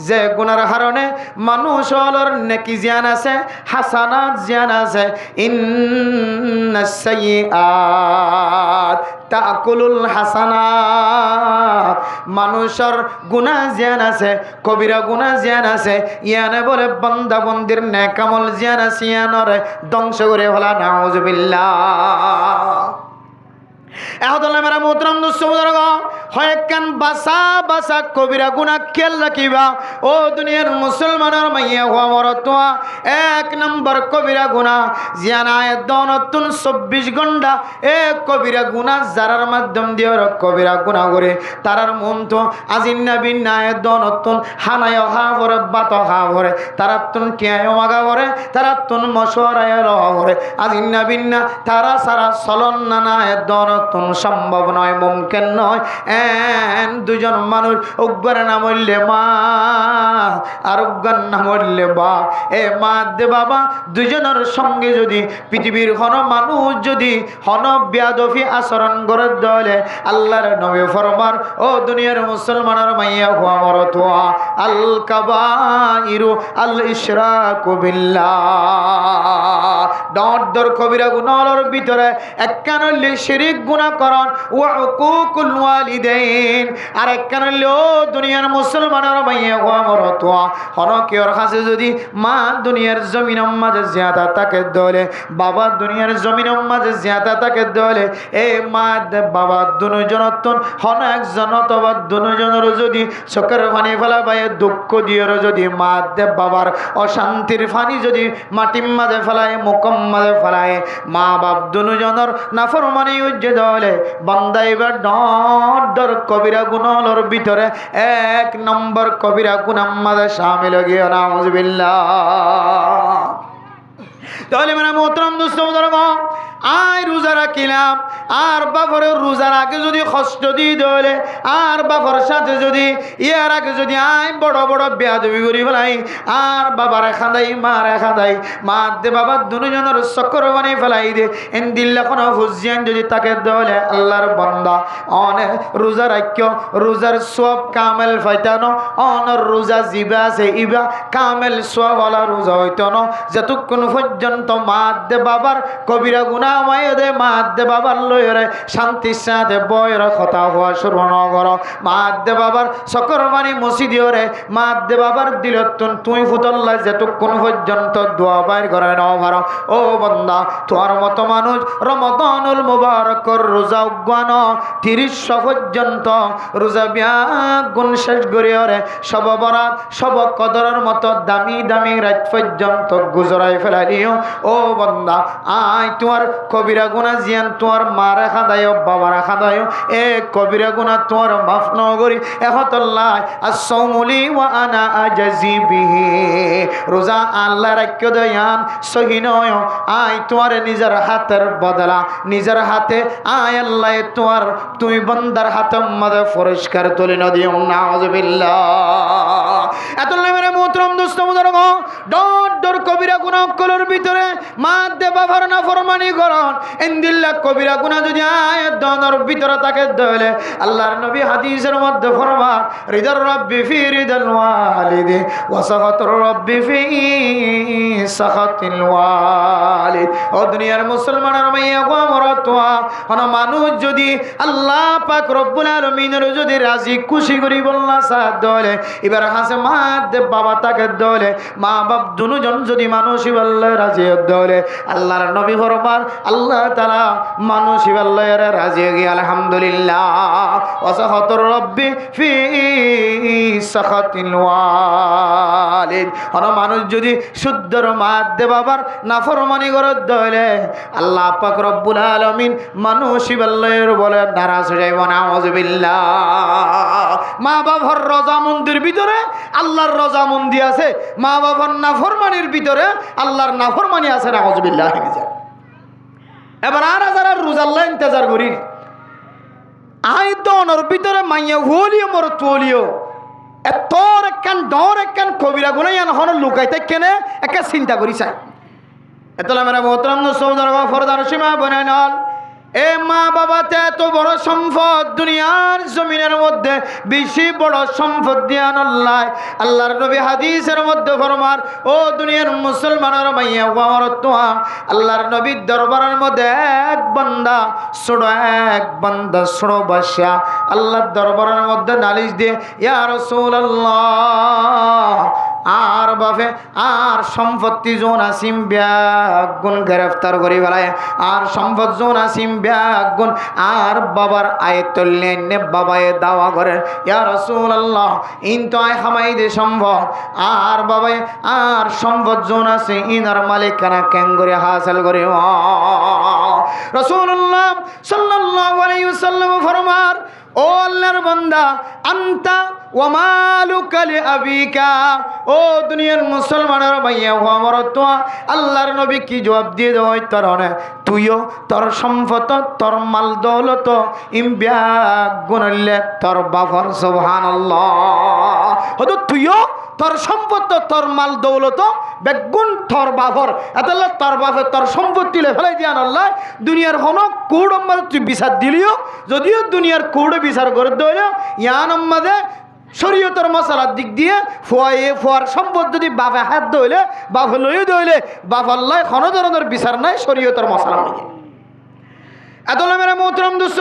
যে গুনার কারণে মানুষ হলর নেকি জিয়ান আছে হাসানাত জিয়ান আছে ইন্নাস সাইয়্যাত তাকুলুল হাসানাত মানুষের গুনাহ জিয়ান আছে কবিরা গুনাহ জিয়ান আছে ইয়ানে বলে বান্দা বন্দির নেক আমল জিয়ান আছে ইয়ানরে ধ্বংস করে হলা নাউজুবিল্লাহ। এহদলে মেরা মোহতরম দোস্তবুজুর্গ হয় কান বাসা বাসা কবিরা গুনাহ খেয়াল রাখিবা ও দুনিয়ার মুসলমানের মাইয়া হওয়া মরতোয়া এক নম্বর কবিরা গুনাহ জিয়ানায় দনতুন 24 ঘন্টা এক কবিরা গুনাহ যারার মাধ্যম দিয়ে কবিরা গুনাহ করে তারার মন তো আজিন্না বিন্নায় দনতুন হানায় হা ভরে বাত হা ভরে তারাতুন কিয়ায় মাগা ভরে তারাতুন মশওয়ারায় রহ ভরে আজিন্না বিন্না তারা সারা চলন নানায় দনত সম্ভব নয় মুমকিন নয় এন দুজন মানুষ উগ্র না মরলে মা আর উগ্র না মরলে বা এ মা দে বাবা দুজনের সঙ্গে যদি পৃথিবীর হন মানুষ যদি হন বেয়াদফি আচরণ করে দলে আল্লাহর নবী ফরমান ও দুনিয়ার মুসলমানের মাইয়া হওয়া মরতোয়া আল কাবাইরু আল ইশরাকু বিল্লাহ ডর কবিরা গুনাহর ভিতরে একখান হইলে শিরক গুনাহ করন ওয়া উকুকুল ওয়ালিদাইন আর একখান হইলে ও দুনিয়ার মুসলমানের মাইয়া হওয়া মরতোয়া হনকের কাছে যদি মা দুনিয়ার জমিনের মাঝে জিয়াদা তাকে দলে বাবা দুনিয়ার জমিনের মাঝে জিয়াদা তাকে দলে এ মা বাবা দুজনতন হন একজন অথবা দুজনের যদি চোখের পানি ফেলা পায় দুঃখ দিয়ে যদি মা দেব বাবার অশান্তির পানি যদি মাটির মাঝে ফেলায় মুখম মাঝে ফেলায় মা বাপ দুজনের নাফরমানি উজ্জে দলে বান্দাইবার ডর কবিরা গুনাহর ভিতরে এক নম্বর কবিরা গুনাহ মাঝে শামিল গিয়ে নাউজুবিল্লাহ। তাহলে মেরা মোহতরম দোস্তবুজুর্গ আয় রোজা রাখিলাম আর বাপরে রোজার আগে যদি কষ্ট দিয়ে দলে আর বাবার সাথে যদি ইয়ার আগে যদি আয় বড় বড় বেয়াদবি করি ফেলাই আর বাবার খাদাই মার খাদাই মা দে বাবার দুজনের চক্কর বানিয়ে ফেলাই দে এন্দিল্লা কোনো হুজিয়ান যদি তাকে দলে আল্লাহর বান্দা অনেক রোজা রাখ্য রোজার সব কামেল ফাইতানো অনর রোজা জিবা আছে ইবা কামেল সওয়ালা রোজা হইতো না যতক্ষণ পর্যন্ত মা দে বাবার কবিরা গুনাহ মায়ে দে মা দে বাবার লয়রে শান্তির সাথে বয়ের কথা হওয়া শুরু ন করো মা দে বাবার চক্কর বানি মসজিদে রে মা দে বাবার দিলতুন তুই ফুতল্লা যতক্ষণ পর্যন্ত দোয়া বাইর করে নাও ভারো ও বান্দা তোমার মতো মানুষ রমাদানুল মুবারকর রোজা উগান 30 পর্যন্ত রোজা বিয়া গুণ শেষ করিয়া রে সব বরাত সব কদরের মতো দামি দামি রাত পর্যন্ত গুজরাই ফেলাইও ও বান্দা আয় তোমার কবিরা গুনাহ জিয়ান তোমার মার খাদায় বাবার খাদায় এ কবিরা গুনাহ তোমার মাফ ন করি এহতল্লাহ আসসামুলি ওয়া আনা আজাজি বিহি রোজা আল্লাহ রাখ্য দয়ান সহিনয় আয় তোমার নিজের হাতের বদলা নিজের হাতে আয় আল্লাহ তোমার তুমি বান্দার হাতে মধ্যে পুরস্কার তুলে না দিও নাউযুবিল্লাহ এতলে মেরে মোহতরম দোস্ত বুজুর্গ ডর ডর কবিরা গুনাহ কলর ভিতরে মা দে বাবার নাফরমানি করন ইনদিল্লাহ কবিরা গুনাহ যদি আয় দনর ভিতরে তাকে দলে আল্লাহর নবী হাদিসের মধ্যে ফরমান রিদার রাব্বি ফি রিদাল ওয়ালিদি ওয়া সাখাতুর রাব্বি ফি সাখাতিল ওয়ালিদ ও দুনিয়ার মুসলমানের মাইয়া গো মরতওয়া কোন মানুষ যদি আল্লাহ পাক রব্বুল আলামিনের যদি রাজি খুশি করি বলনা সাথ দলে এবার হাসে মা দে বাবা তাকে দলে মা বাপ দুজন যদি মানুষই বললে রাজি দলে আল্লাহর নবী ফরমান আল্লাহ তাআলা মানুষই বললে রাজি গিয়ে আলহামদুলিল্লাহ ওয়া সাখাতুর রাব্বি ফি সাখাতিল ওয়ালিদ কোন মানুষ যদি শুদ্ধর মা দে বাবার নাফরমানি করে দলে আল্লাহ পাক রব্বুল আলামিন মানুষই বললে বলে নারাজ হয়ে যাইব নাউযুবিল্লাহ মা বাবার রজা মন্দির ভিতরে আল্লাহর রজা মন্দির আছে মা বাবার নাফরমানির ভিতরে আল্লাহর নাফরমানি আছে নাউযুবিল্লাহ এবার আর যারা রোজাল্লাহ ইন্তজার করি আই দনর ভিতরে মাইয়া হলিও মর তোলিও এতর একখান ডর একখান কবিরা গুনাহ ইয়ান হন লুকাইতে কেনে একটা চিন্তা করি চাই এতলা মেরা মোহতরম সৌদর ফরদার সীমা বনাইনাল এ মা বাবাতে এত বড় সম্পদ দুনিয়ার জমিনের মধ্যে বেশি বড় সম্পদ দিয়ান আল্লাহ আল্লাহর নবী হাদিসের মধ্যে ফরমান ও দুনিয়ার মুসলমানের মাইয়া ওয়ারতওয়া আল্লাহর নবীর দরবারের মধ্যে এক বান্দা ছোট বাদশা আল্লাহর দরবারের মধ্যে নালিশ দিয়ে ইয়া রাসূলুল্লাহ আর বাপে আর সম্পত্তি জোন আসিম ব্যাগুন গ্রেফতার করি ফেলায় আর সম্পদ জোন আসিম ব্যাগুন আর বাবার আয়তল্যে বাবায় দাওয়া করে ইয়া রাসূলুল্লাহ ইন তো আয় হামাই দে সম্ভব আর বাবায় আর সম্পদ জোন আছে ইনার মালিকানা কেন করে হাসিল করে রাসূলুল্লাহ সাল্লাল্লাহু আলাইহি ওয়াসাল্লাম ফরমান ও আল্লাহর বান্দা আনতা ওয়া মালুকা লিআবিকা ও দুনিয়ার মুসলমানের ভাইয়া ও আমার তো আল্লাহর নবী কি জবাব দিয়ে দেয় তোর না তুইও তোর সম্পদ তোর মাল দৌলত ইমবিয়া গুনলে তোর বাবার সুবহানাল্লাহ হতো তুইও তোর সম্পদ তোর মাল দৌলত বেগুন তোর বাবার এতলে তোর বাপে তোর সম্পত্তি লে ফেলাই দিয়ান আল্লাহ দুনিয়ার হন কোড আম্মাদ তুই বিচার দিলিও যদিও দুনিয়ার কোডে বিচার করে দিলেও ইয়ান আম্মাদে শরীয়তের মশালার দিক দিয়ে ফুয়ার সম্পদ যদি বাপে হাত দইলে বাপে লইও দইলে বাপ আল্লাহ কোনো ধরনের বিচার নাই শরীয়তের মশালা নিয়ে এতলে মেরে মোহতরম দুস্থ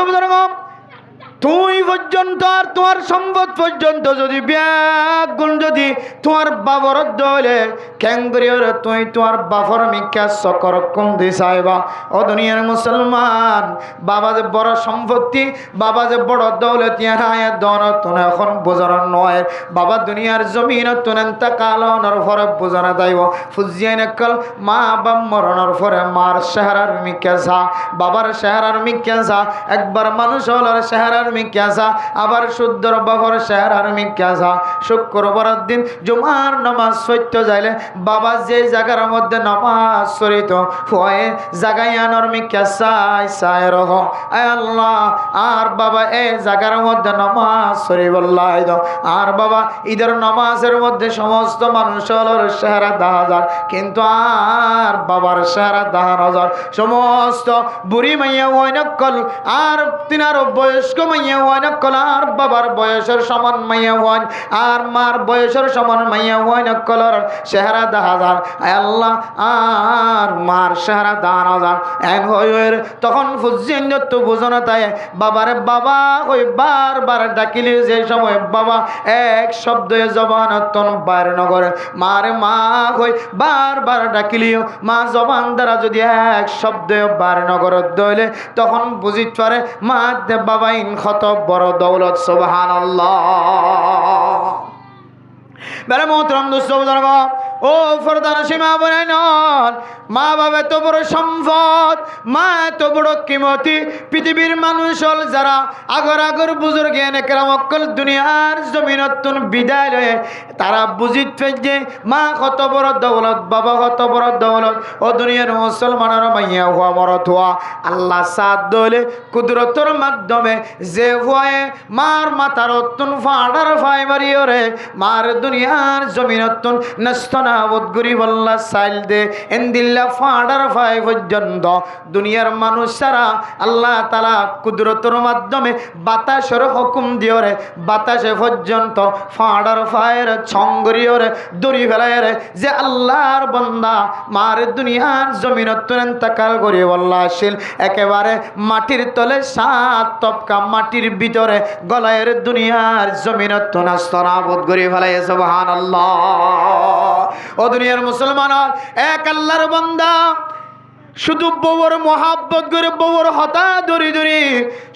তুই পর্যন্ত আর তোমার সম্পদ পর্যন্ত যদি ব্যাগুন যদি তোমার বাবার দলে ক্যাঙ্গরিয়র তুই তোমার বাবার মিকা সকর কোন দিশাইবা ও দুনিয়ার মুসলমান বাবা যে বড় সম্পত্তি বাবা যে বড় দৌলত ইয়ানায় দন তুমি এখন বোঝার নয় বাবা দুনিয়ার জমিন তুনেন তাকালনের পরে বোঝানো যাইব ফুজিয়ান কল মা বাপ মরণের পরে মার চেহারার মিকা যা বাবার চেহারার মিকা যা একবার মানুষ হলার চেহারার আর মিক্যাসা আবার শুদ্ধর বহর শেহরার মিক্যাসা শুক্রবারের দিন জুমার নামাজ সত্য যাইলে বাবা যে জায়গার মধ্যে নামাজ সরিত হয়ে জায়গায় আনর মিক্যাসাই সায় রহ আয় আল্লাহ আর বাবা এই জায়গার মধ্যে নামাজ সরি বললাই দাও আর বাবা ঈদের নামাজের মধ্যে সমস্ত মানুষ হলো শেহরা 10,000 কিন্তু আর বাবার শেহরা 10,000 সমস্ত বুড়ি মাইয়া হয় নকল আর তিনার বয়স্ক মাইয়া হয় নকল আর বাবার বয়সের সমান মাইয়া হয় আর মার বয়সের সমান মাইয়া হয় নকল শেহরা 10,000 আল্লাহ আর মার শেহরা 10,000 এন হয়ে তখন ফুজিন তো বুঝো না তাই বাবারে বাবা ওই বারবার ডাকিলে যে সময় বাবা এক শব্দে জবান তন বাইর নগরে মারে মা হই বারবার ডাকিলিও মা জবান দ্বারা যদি এক শব্দে বাইর নগরে দইলে তখন বুঝিত পারে মা দে বাবা ইন কত বড় দৌলত সুবহানাল্লাহ বেলা মোহতরম দোস্ত বুজুর্গ ও ফরদান সীমা বনাই নন মা বাবা এত বড় সম্পদ মা এত বড় কিমতি পৃথিবীর মানুষ হল যারা আগর আগর বুজুর্গ এনেকেরাম অকল দুনিয়ার জমিনতুন বিদায় লয়ে তারা বুঝিত ফেলছে মা কত বড় দৌলত বাবা কত বড় দৌলত ও দুনিয়ার মুসলমানের মাইয়া হওয়া মরত হওয়া আল্লাহ সাথ দলে কুদরতর মাধ্যমে যে হয়ে মার মাথার অত্যন ফাড়ার ফাই মারিও রে মার দুনিয়ার জমিনতুন নস্তনাবদ গরিব আল্লাহ সাইল দে এন্দিল্লা ফাড়ার ফাই পর্যন্ত দুনিয়ার মানুষ সারা আল্লাহ তালা কুদরতর মাধ্যমে বাতাসের হুকুম দিও রে বাতাসে পর্যন্ত ফাড়ার ফায়ের ছঙ্গরিও রে দড়ি ফেলায় রে যে আল্লাহর বন্দা মার দুনিয়ার জমিনতুন ইন্তেকাল করিব আল্লাহ আসিল একেবারে মাটির তলে 7 তপকা মাটির ভিতরে গলায়ের দুনিয়ার জমিনতুন নস্তনাবদ গরিব ফেলায় সুবহানাল্লাহ ও দুনিয়ার মুসলমান এক আল্লাহর বান্দা শুধু বউর মোহাব্বত করে বউর হতা ধরি ধরি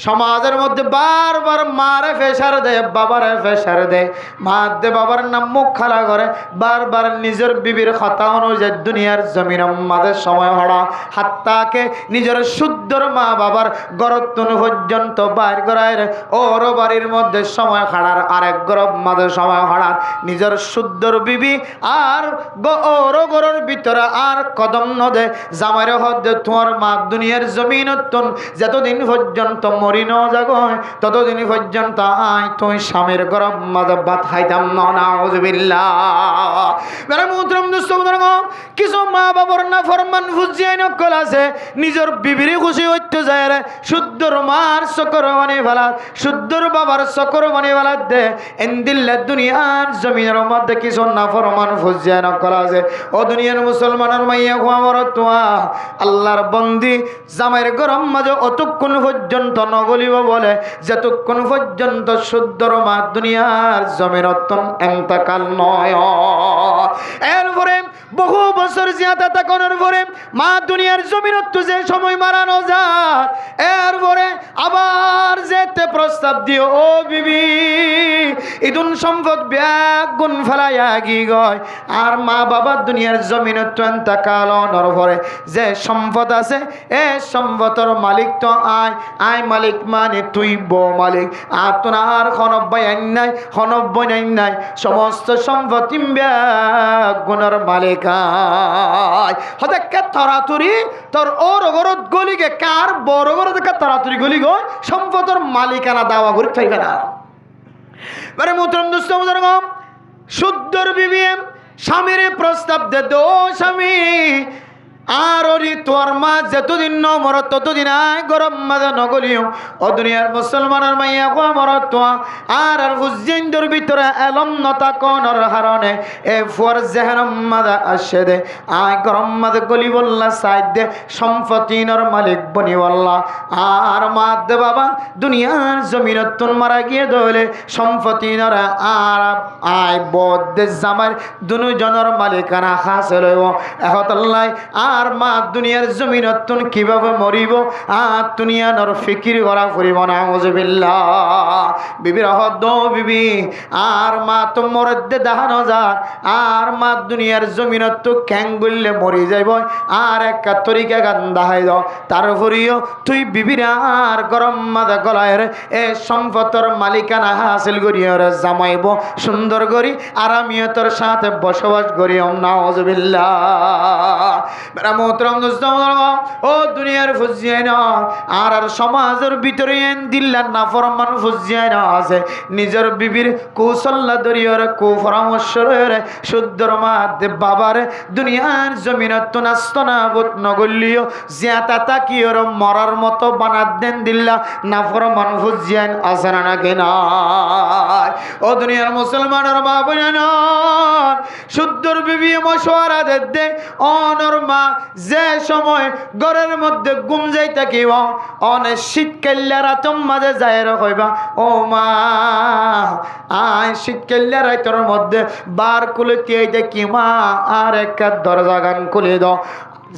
সমাজের মধ্যে বারবার মারে ফেসার দেয় বাবারে ফেসার দেয় মা দে বাবার নাম মুখ খালা করে বারবার নিজের বিবির কথা অনুযায়ী দুনিয়ার জমিন মাঝে সময় হড়া হাত্তাকে নিজের শুদ্ধর মা বাবার গরত্তন পর্যন্ত বাইর করায় ওর বাড়ির মধ্যে সময় খাড়ার আরেক গরব মাঝে সময় হড়ার নিজের শুদ্ধর বিবি আর ওর গরর ভিতরে আর কদম নদে জামাইর তোমার মা দুনিয়ার জমিনতুন যতদিন পর্যন্ত মরি ন জাগ ততদিন পর্যন্ত আই তুই স্বামীর গরব মাঝে ভাত খাইতাম না নাউজুবিল্লাহ মেরে মুহতরম দোস্ত বুজুর্গ কিছু মা বাবার না ফরমান ফুজিয়ে নকল আছে নিজের বিবির খুশি হইতে যায় রে শুদ্ধর মার চকর বানি ফেলা শুদ্ধর বাবার চকর বানি ফেলা দে এন্দিল্লা দুনিয়ার জমিনের মধ্যে কিছু না ফরমান ফুজিয়ে নকল আছে ও দুনিয়ার মুসলমানের মাইয়া খোয়া মরতুয়া আল্লাহর বন্দি জামাইর গরম মাঝে অতক্ষণ পর্যন্ত নগলিব বলে যতক্ষণ পর্যন্ত শুদ্ধর মা দুনিয়ার জমিনতুন ইন্তেকাল নয় এরপরে বহু বছর জিয়াদা তাকানোর পরে মা দুনিয়ার জমিনত যে সময় মারানো যায় এরপরে আবার যেতে প্রস্তাব দিও ও বিবি ইদুন সম্পদ ব্যাগ গুণ ফেলাইয়া গি গয় আর মা বাবা দুনিয়ার জমিনত ইন্তেকাল নর পরে যে সম্পদ আছে এ সম্পদর মালিক তো আয় মালিক মানে তুই বউ মালিক আর তো না আর খনব্বই আইন নাই খনব্বই আইন নাই সমস্ত সম্পত্তি গুণের মালিক আয় হতে তরাতুরি তোর ওর গরত গলিকে কার বড় গরত তরাতুরি গলি গয় সম্পদর মালিকানা দাওয়া করে চাইবে না মানে মোহতরম দোস্ত বুজুর্গ শুদ্ধর বিবি স্বামীর প্রস্তাব দে দো স্বামী আর ওরি তোর মা যতদিন ন মরত ততদিন আয় গরম মাঝে নগলিও ও দুনিয়ার মুসলমানের মাইয়া কোয়া মরত আর হুজ্জেন্দর ভিতরে এলম নতা কোনর হারণে এ ফর জেহরম মাদা আসে দে আয় গরম মাঝে গলি বললা সাইড দে সম্পত্তিনর মালিক বনি বললা আর মা দে বাবা দুনিয়ার জমিনতুন মারা গিয়ে দলে সম্পত্তিনর আর আয় বদ দে জামার দুজনের মালিকানা হাসিল হইব এখন আল্লাহ আর মা দুনিয়ার জমিনতন কিভাবে মরিব আর দুনিয়ার ফিকির করা ফুরিব না আউযুবিল্লাহ বিবির হদ বিবি আর মা তো মরদে দেখানো যায় আর মা দুনিয়ার জমিনত ক্যাং বললে মরি যাইব আর এক তরিকা গান দেখাই দাও তারপরেও তুই বিবির আর গরম মাদা গলায় এ সম্পদর মালিকানা হাসিল করিয়া জামাইব সুন্দর করি আরামিয়তর সাথে বসবাস করি নাউযুবিল্লাহ মেরা মোহতরম দোস্ত ও দুনিয়ার ফুজিয়াই না আর সমাজের ভিতরে দিল্লার নাফরমান ফুজিয়াই না আছে নিজের বিবির কৌশল্য দরিয়র কুপরামর্শ রে শুদ্ধর মাধ্যে বাবার দুনিয়ার জমিনত নাস্তনাবুত নগল্লিও জিয়াতা তাকিয়র মরার মতো বানাত দেন দিল্লা নাফরমান ফুজিয়ান আছে না কেনা ও দুনিয়ার মুসলমানের মা বোনেরা শুদ্ধর বিবি মশওয়ারা দে অনর মা যে সময় ঘরের মধ্যে ঘুম যাই থাকিব অনে শীতকাল্লা রাতম মাঝে যায় কইবা ও মা আয় শীতকাল্লা রাতর মধ্যে বার খুলে কে দেখি মা আর একটা দরজা গান খুলে দাও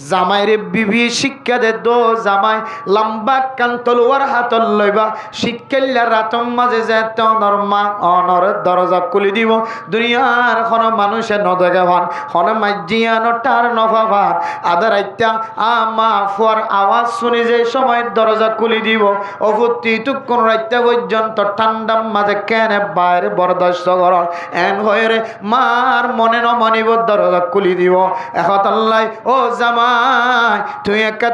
জামাইরে বিবি শিক্ষা দে দো জামাই লম্বা কান তলোয়ার হাতল লইবা শিক্ষাল্লা রাতম মাঝে যেত অনর মা অনর দরজা খুলে দিব দুনিয়ার কোনো মানুষে নদগে ভান কোনো মাইজিয়ানো টার নফা ভান আদার আইতা আমা ফুয়ার আওয়াজ শুনে যে সময় দরজা খুলে দিব অপুত্তি তুকুন রাইতা পর্যন্ত ঠান্ডার মাঝে কেনে বাইরে বরদাস্ত কর এন হয়ে রে মার মনে ন মানিব দরজা খুলে দিব এখন আল্লাহ ও জামা তুই একটা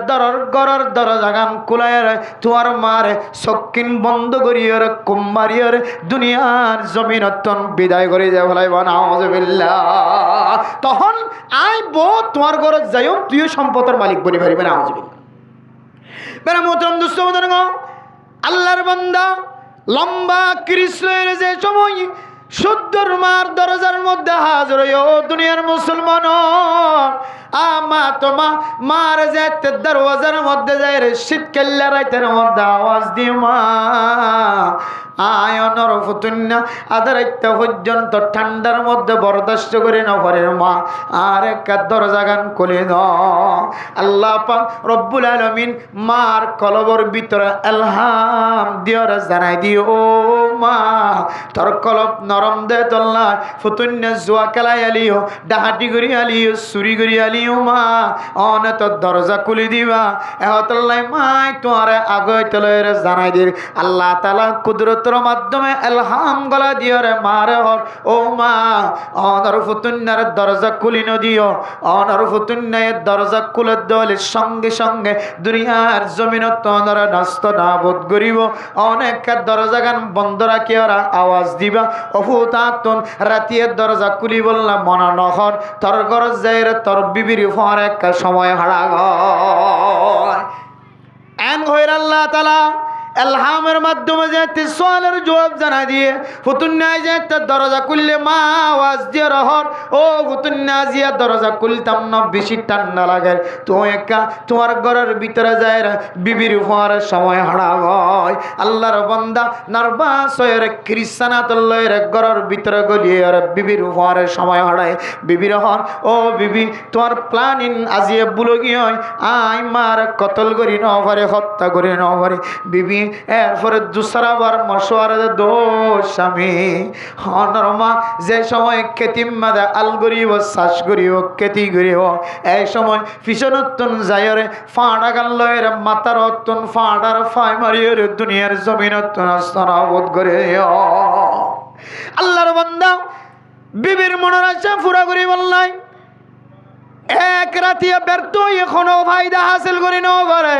গরর দরজা গান কুলায় তোমার মারে সকিন বন্ধ করিয়ে কুম্বারিয়ে দুনিয়ার জমিনতন বিদায় করে যা ভালাই নাউযুবিল্লাহ তখন আইব তোমার ঘরে যাইও তুইও সম্পদের মালিক বনি পারিবে নাউযুবিল্লাহ মেরা মোহতরম দোস্ত আল্লাহর বান্দা লম্বা কৃষ্ণের যে সময় শুদ্ধর মার দরজার মধ্যে হাজির ও দুনিয়ার মুসলমান আমা তোমা মার যেতে দরওয়াজার মধ্যে যায় রে শীতকাল্লা রাতের মধ্যে আওয়াজ দিও মা আয়নর ফুতুন্না আদারাইতা পর্যন্ত ঠান্ডার মধ্যে বরদাস্ত করে না পারে মা আর একটা দরজা গান খুলে দাও আল্লাহ পাক রব্বুল আলামিন মার কলবর ভিতরে আলহাম দিওর জানাই দিও ও মা তোর কলব নরম দে তোল্লা ফুতুন্না জুয়া খেলাই আলিও ডাহাটি করি আলিও চুরি করি আলিও মা অনে তোর দরজা খুলে দিবা এহতল্লাই মাই তোমার আগে তলে জানাই দির আল্লাহ তাআলা কুদরত মাধ্যমে এলহাম গলা দিও রে মারে হর ও মা অনর ফুতুন্নার দরজা খুলি নদিও অনর ফুতুন্নার দরজা খুলে দলে সঙ্গে সঙ্গে দুনিয়ার জমিনত অনর নাস্ত নাবুদ করিব অনেক দরজা গান বন্ধ রাখি ওরা আওয়াজ দিবা অফুতাতন রাতিয়ের দরজা খুলি বললাম মনা নহর তোর ঘর যাই রে তোর বিবির ফর এক সময় হারা গয় এন হইর আল্লাহ তাআলা এলহামের মাধ্যমে যে সোয়ালের জবাব জানা দিয়ে ফুতুন্নায় যে একটা দরজা খুললে মা আওয়াজ দিয়ে রহর ও ফুতুন্না জিয়া দরজা খুলতাম না বেশি ঠান্ডা লাগে তো একা তোমার ঘরের ভিতরে যায় বিবির হওয়ার সময় হারা হয় আল্লাহর বান্দা নার্ভাস হয়ে খ্রিস্টানাত লয়ের ঘরের ভিতরে গলিয়ে বিবির হওয়ার সময় হারায় বিবির হর ও বিবি তোমার প্ল্যানিং আজিয়ে বুলগি হয় আই মার কতল করি ন পারে হত্যা করি ন পারে বিবি এরপরে দুসরাবার মশওয়ারা দোষ স্বামী হনরমা যে সময় কেতিম মাদা আল গরিব শ্বাস গরিব কেতি গরিব এই সময় পিছনত্তন যায়রে ফাঁড়া গাল্লয়ের মাতার অত্তন ফাঁড়ার ফাই মারিয়ে দুনিয়ার জমিনত্তন আস্তানাবোধ করে আল্লাহর বান্দা বিবির মনের আশা পুরা করি বললাই এক রাতিয়া ব্যর্থ এখনো ফায়দা হাসিল করি ন পারে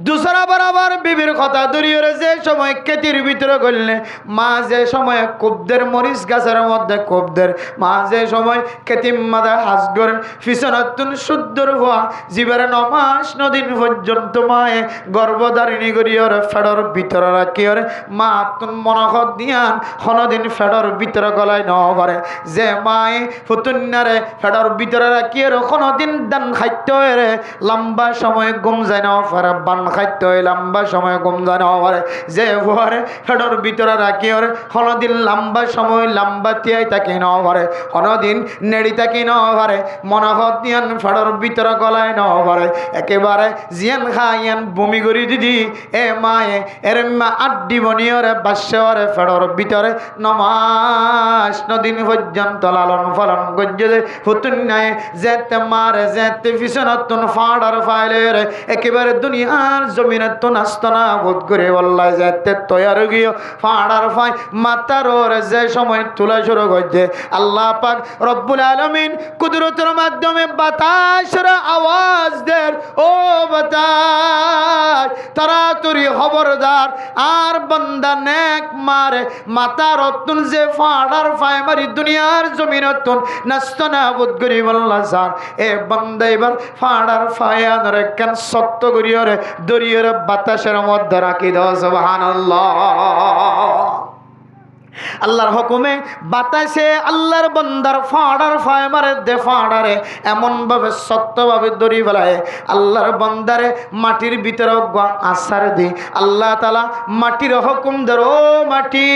दूसरा बराबर बीबिर कथा दरियर जे समय केतिर भितरे गलने मा जे समय कुबदेर मरिच गाछेर मध्य कुबदेर मा जे समय केतिम मादा हाजगर फिसनातुन शुद्धर हुआ जीवेर 9 मास 9 दिन पर्यन्त माए गर्भधारिणी करियर फेडर भितरे राखियर मा तुन मनखत दियान कोनो दिन फेडर भितरे गलाय न पारे जे माए फुतुन्नारे फेडर भितरे राखियर कोनो दिन दान खाइते খাদ্য রে লম্বা সময় ঘুম যায় না পারে, বান খাদ্য লম্বা সময় ঘুম যায় না পারে, যে ভরে ফেডর ভিতরে রাখি ওরে কোনোদিন লম্বা সময় লম্বা তিয়াই থাকি না পারে, কোনোদিন নেড়ি থাকি না পারে, মনোহত দিয়ান ফেডর ভিতরে গলায় না পারে, একেবারে জিয়ান খাইয়ান বমি করি দিদি এ মায়ে এর মা আড্ডি বনিয়রে বাস্যরে ফেডর ভিতরে নমাস নদিন পর্যন্ত লালন পালন গজ্জে হুতুন নাই যেতে মারে যেতে পিছনতুন ফাড়ার ফাইলে রে একেবারে দুনিয়ার জমিনে তো নাস্তনা বোধ করে বললাই যেতে তৈয়ার গিয়ে ফাড়ার ফাই মাতার ওরে যে সময় তোলা শুরু করছে আল্লাহ পাক রব্বুল আলামিন কুদরতের মাধ্যমে বাতাসের আওয়াজ দেন, ও বাতাস তাড়াতাড়ি খবরদার আর বান্দা নেক মারে মাতা রত্ন যে ফাড়ার ফাই মারি দুনিয়ার জমিনতুন নাস্তনা বোধ করি বললা স্যার এ বান্দা এবার ফাড়ার ফায়ানরে কেন সত্য করিয়রে দরিয়রে বাতাসের মধ্যে রাখি দাও সুবহানাল্লাহ। আল্লাহর হুকুমে বাতাসে আল্লাহর বান্দার ফাড়ার ফায় মারে দে ফাড়ারে এমনভাবে সত্যভাবে দড়ি ফেলায় আল্লাহর বান্দারে মাটির ভিতরে আসার দি আল্লাহ তাআলা মাটির হুকুম ধরো মাটি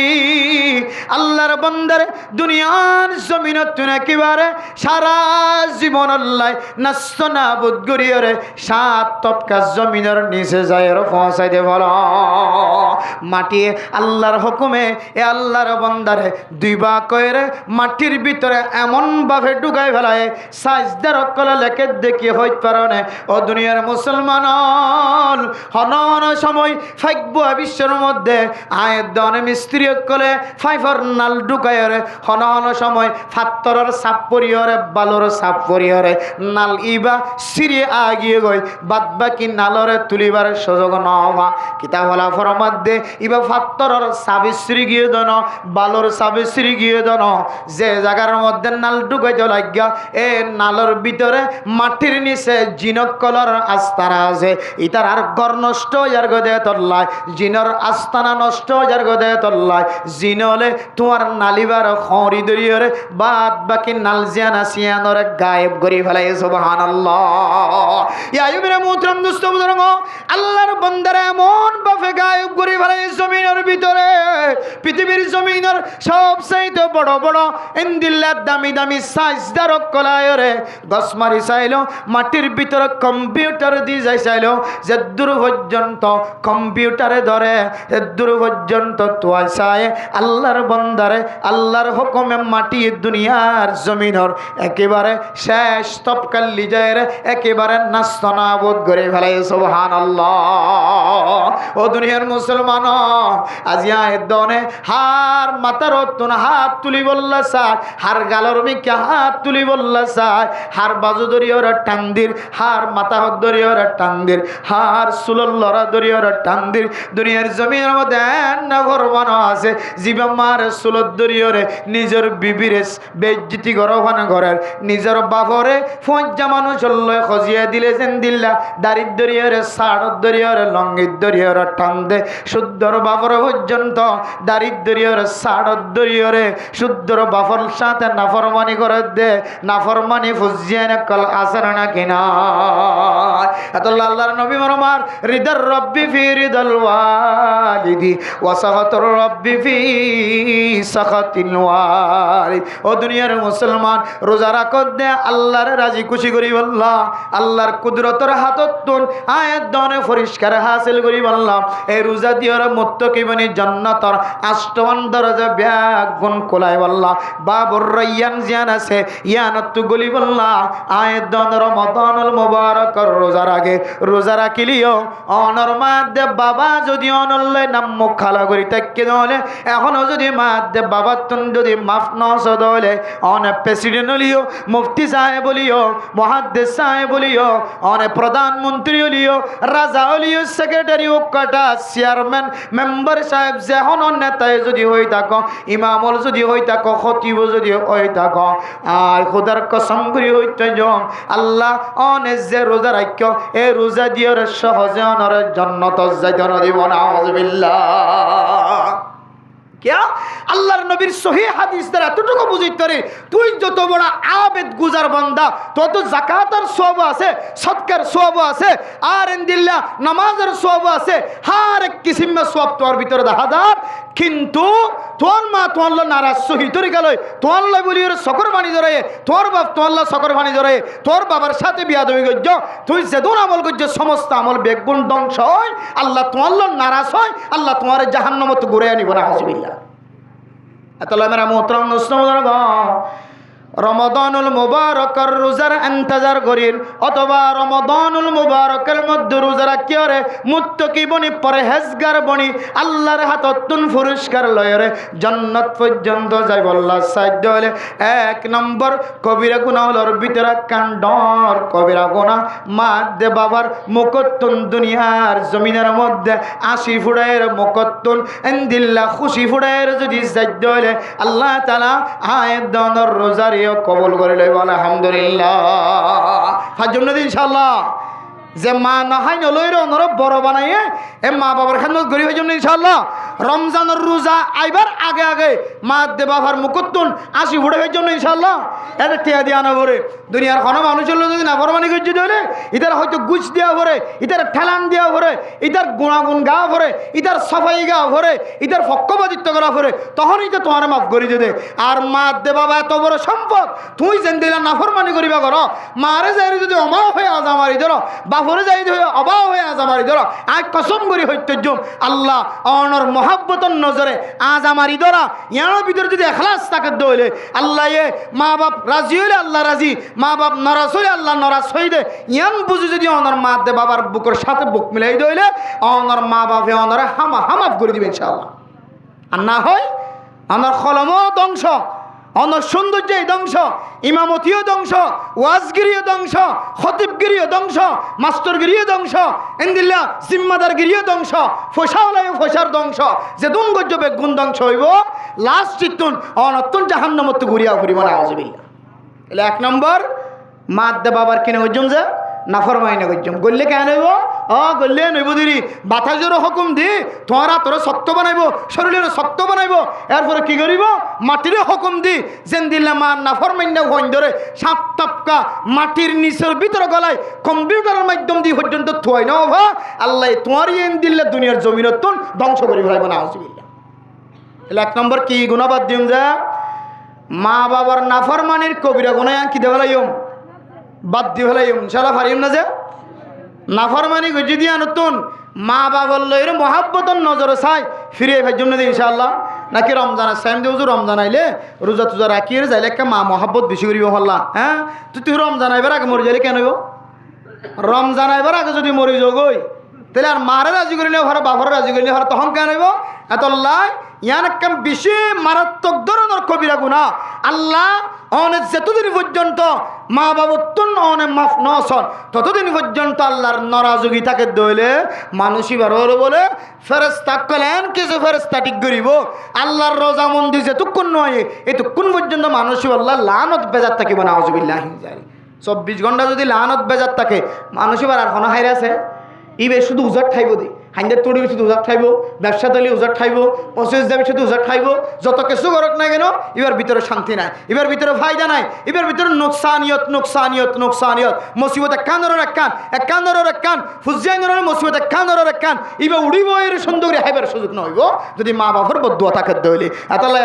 আল্লাহর বান্দারে দুনিয়ার জমিনত একেবারে সারা জীবন আল্লাহ নষ্ট না বুদ করিয়রে সাত তপকা জমিনের নিচে যায় পৌঁছাই দে বলো মাটি আল্লাহর হুকুমে এ আল্লাহর বান্দারে দুই ভাগ করে মাটির ভিতরে এমন ভাবে ঢুকাই ফেলায় সাজদার কলা লেখে দেখি হইতে পারে না ও দুনিয়ার মুসলমান হন সময় ফাইকবো বিশ্বের মধ্যে আয়ের দনে মিস্ত্রি কলে ফাইফার নাল ঢুকাই রে হন সময় ফাত্তরের সাপ পরিয়রে বালোর সাপ পরিয়রে নাল ইবা সিঁড়ি আগিয়ে গই বাদ বাকি নালরে তুলিবার সুযোগ নবা কিতাব হলা ফরমাদ্দে ইবা ফাত্তরের সাবিশ্রী গিয়ে দন বালোর সাবিশ্রী গিয়ে দন যে জায়গার মধ্যে নাল ঢুকাইতে লাগিয়া এ নালর ভিতরে মাটির নিচে জিনক কলর আস্তানা আছে ইতার আর গড় নষ্ট হইয়ার গদে তল্লায় জিনর আস্তানা নষ্ট হইয়ার গদে তল্লায় জিনলে তোমার নালিবার খড়ি দরিয়রে বাদ বাকি নালজিয়ান আসিয়ানরে গায়েব করি ফেলাই সুবহানাল্লাহ। ইয়া আইয়ুবের মুহতারাম দোস্ত বুজুর্গ আল্লাহর বান্দারা এমন ভাবে গায়েব করি ফেলাই জমিনের ভিতরে পৃথিবীর জমিনের সবচাইতে বড় বড় ইন্দিল্লার দামি দামি সাজদার কলায়রে গছ মারি চাইল মাটির ভিতরে কম্পিউটার দিয়ে যাই চাইল যে দূর পর্যন্ত কম্পিউটারে ধরে দূর পর্যন্ত তোয়াই চায় আল্লাহর বান্দারে আল্লাহর হুকুমে মাটি দুনিয়ার জমিনের একেবারে শেষ তপকাল লিজায়ের একেবারে নাস্তনাবোধ করে ফেলাই সুবহানাল্লাহ। ও দুনিয়ার মুসলমান আজি আয়ের দনে হার মাতার তুন হাত তুলি বললা চায় হার গালর মিকে হাত তুলি বললা চায় হার বাজু দরিয়র টান্দির হার মাথা হক দরিয়র টান্দির হার সুলল লড়া দরিয়র টান্দির দুনিয়ার জমিনের মধ্যে নগর মানো আছে জীবা মার সুলত দরিয়রে নিজের বিবিরে বেজ্জিতি গরহান ঘরের নিজের বাপরে ফঞ্জা মানুষ লয় খজিয়া দিলে যেন দিল্লা দারিদ দরিয়রে সাড় দরিয়রে লঙ্গির দরিয়রে টান্দে শুদ্ধর বাপর পর্যন্ত দারিদ্র্যের সাড় দরিয়রে শুদ্ধর বাপর সাথে নাফরমানি করে দে নাফরমানি ফুজিয়ে কল আসর না কিনা এত আল্লাহর নবী মরমার রিদার রব্বি ফি রিদাল ওয়ালিদি ওয়া সাখাতুর রব্বি ফি সাখাতিল ওয়ালিদ। ও দুনিয়ার মুসলমান রোজা রাখত দে আল্লাহর রাজি খুশি করি বললাম আল্লাহর কুদরতের হাতত তুন আয়াত দনে পরিষ্কার হাসিল করি বললাম এই রোজা দিয়র মুত্তাকিবানি জান্নাতর আষ্টমান দরজা ব্যাগ গুণ কোলাই বললাম বাবুর রায়্যান জিয়ান আছে ইয়ানত গলি বললাম আয়াত দন রমাদানুল মুবারক রোজা রাখে রোজা রাখিলিও অনর মাদে বাবা যদি অনল্লে নাম মুখ খালা করি তাকে দলে এখনো যদি মাদে বাবা তুন যদি মাফ নস দলে অনে প্রেসিডেন্ট হলিও মুফতি সাহেব বলিও মুহাদ্দিস সাহেব বলিও অনে প্রধানমন্ত্রী হলিও রাজা হলিও সেক্রেটারি ও কটা চেয়ারম্যান মেম্বার সাহেব যখন নেতায় যদি হয়ে থাকো ইমামল যদি হয়ে থাকো খতিব যদি হয়ে থাকো আর খোদার কসম করি হইতে যাও আল্লাহ অনে যে রোজা রাখ্য এই রোজা দিয়ে সহজে অনরের জন্নত যাইতে দিব না আউযুবিল্লাহ। क्या আল্লাহর নবীর সহিহ হাদিস দ্বারা এতটুকু বুঝিতে পারি, তুই যত বড় আবেদ গুজার বান্দা, তত যাকাতের সওয়াব আছে, সদকার সওয়াব আছে, আর ইনদিল্লাহ নামাজের সওয়াব আছে, হর এক কিসিমের সওয়াব তোর ভিতরে দেখা যায়। কিন্তু তোর মা তোর নারাজ সহি তরিকা লয়, তোর লয় বলি ওর সকর বাণী ধরে, তোর বাপ তোর সকর বাণী ধরে, তোর বাবার সাথে বিয়াদবি করছ, তুই যেদন আমল করছ সমস্ত আমল বেগুন ধ্বংস হয়, আল্লাহ তোমার নারাজ হয়, আল্লাহ তোমার জাহান্নামত ঘুরে আনিব না। হাসিবিল্লাহ। এত মেরা মোহতরম রমাদানুল মুবারকের রোজার ইন্তজার করিন, অথবা রমাদানুল মুবারকের মধ্যে রোজা রাখিয়রে মুত্তাকি বনি পরহেজগার বনি আল্লাহর হাততুন পুরস্কার লয়রে জান্নাত পর্যন্ত যাইব আল্লাহ সাহায্য হলে। এক নম্বর কবিরা গুনাহ হলোর ভিতরে কান্ডর কবিরা গুনাহ, মা দে বাবার মুকত্তুন দুনিয়ার জমিনের মধ্যে 80 ফুটের মুকত্তুন ইনদিল্লাহ খুশি ফুটের যদি সাহায্য হলে আল্লাহ তাআলা আয়াত দনর রোজার কবল করে লইব আলহামদুলিল্লাহ। তার জন্য ইনশাআল্লাহ যে মা নাহাই নলইর অনর বড় বানাইয়ে এ মা বাবার খাদমত করি হয়ে জন্য ইনশাআল্লাহ রমজানের রোজা আইবার আগে আগে মা দে বাবার মুকত্তুন 80 ফুটে হয়ে জন্য ইনশাআল্লাহ এটা টিয়া দিয়া না করে দুনিয়ার কোনো মানুষের যদি নাফরমানি করছে তাহলে ইতার হয়তো গুছ দেওয়া ভরে, ইতার ঠেলান দেওয়া ভরে, ইতার গুণাগুণ গা ভরে, ইতার সাফাই গা ভরে, ইতার পক্ষপাতিত্ব করা ভরে, তখনই তো তোমার মাফ করি যদি। আর মা দে বাবা এত বড় সম্পদ, তুই যেন দিলা নাফরমানি করিবা কর, মারে যাই যদি অমাও হয়ে আজ আমারই ধরো, বাপরে যাই অবাও হয়ে আজ আমারই ধরো, আজ কসম করি হইত্যম আল্লাহ অনর মহাব্বতর নজরে আজ আমারই ধরা ইয়ার ভিতরে যদি এখলাস থাকে দইলে আল্লাহ এ মা বাপ রাজি হইলে আল্লাহ রাজি, মা বাপ নারাজ হইলে আল্লাহ নারাজ হই দে। ইয়ান বুঝি যদি অনর মা দে বাবার বুকের সাথে বুক মিলাই দইলে অনর মা বাপে অনরে হামাফ করে দিবে ইনশাআল্লাহ। আর না হয় অনর কলমও ধ্বংস, অনর সৌন্দর্য ধ্বংস, ইমামতিও ধ্বংস, ওয়াজগিরিও ধ্বংস, খতিবগিরিও ধ্বংস, মাস্টরগিরিও ধ্বংস, ইনদিল্লাহ জিম্মাদারগিরিও ধ্বংস, ফসাওয়ালায় ফসার ধ্বংস, যে দুন গজ্য বেগুন ধ্বংস হইব লাস্ট চিত্তুন অনতুন জাহান্নামত ঘুরিয়া ঘুরিব না। আউযুবিল্লাহ। এলে এক নম্বর মা দে বাবার কিনে গজ্জম যে নাফরমাইনা গজ্জম গল্লে কেন হইব গল্লে নইব দিরি বাতাসেরও হুকুম দি তোমার তোর শক্ত বানাইব, শরীরের শক্ত বানাইব, এরপরে কি করিব মাটির হুকুম দি যেন দিলে মা নাফরমাইনা হইন ধরে 7 টপকা মাটির নিচের ভিতরে গলায় কম্পিউটারের মাধ্যম দিয়ে পর্যন্ত থুয়াই না ভা আল্লাহ তোমার এন দিলে দুনিয়ার জমিনত ধ্বংস করি ফেলাইব না। আউযুবিল্লাহ। তাহলে এক নম্বর কি গুণাবাদ দিম যে মা বাবার নাফরমানির কবিরা গুনাহ কি দেওয়ালাইম বাদ দিয়ে ফেলাইম ইনশাআল্লাহ পারিম না যে নাফরমানি গজি দিয়া নতুন মা বাবার লইর মহাব্বতর নজরে চাই ফিরে ভাইজম না ইনশাআল্লাহ। নাকি রমজান সাইম দেবো রমজান আইলে রোজা তুজা রাখিয়ে যাইলে একটা মা মহাব্বত বেশি করিব হল্লা। হ্যাঁ তুই রমজান আইবার আগে মরে যাইলে কেন হইব? রমজান আইবার আগে যদি মরি যাও গই তাহলে আর মারে রাজি করিলে হর বাপরে রাজি করিলে হর তখন কেন হইব? এতল্লাহ ইয়ান একটা বেশি মারাত্মক ধরনের কবিরা গুনাহ আল্লাহ অনেক যেতদিন পর্যন্ত মা বাবুত্তন অনেক মাফ নসন ততদিন পর্যন্ত আল্লাহর নারাজগি থাকে দইলে মানুষই বারোর বলে ফেরেশতা কলেন কিছু ফেরেশতা ঠিক করিব আল্লাহর রোজা মন্দির যেটুকুন নয় এতক্ষণ পর্যন্ত মানুষই আল্লাহ লানত বেজার থাকিব না। আউযুবিল্লাহ। 24 ঘন্টা যদি লানত বেজার থাকে মানুষই বার আর কোনো হাইরে আছে ইবে শুধু উজাট খাইব দি হাইন্দার তড়ি শুধু উজাট খাইব, ব্যবসা তালি উজাট খাইব, পঁচিশ যাবি শুধু উজাট খাইব, যত কিছু করক না কেন এবার ভিতরে শান্তি নাই, এবার ভিতরে ফায়দা নাই, এবার ভিতরে নোকসানিয়ত নোকসানিয়ত নোকসানিয়ত মুসিবত এক কান ধরার এক কান ফুজিয়ান ধরার মুসিবত এক কান এবার উড়িব এর সুন্দর হাইবার সুযোগ নইব যদি মা বাবার বদুয়া থাকে দইলে।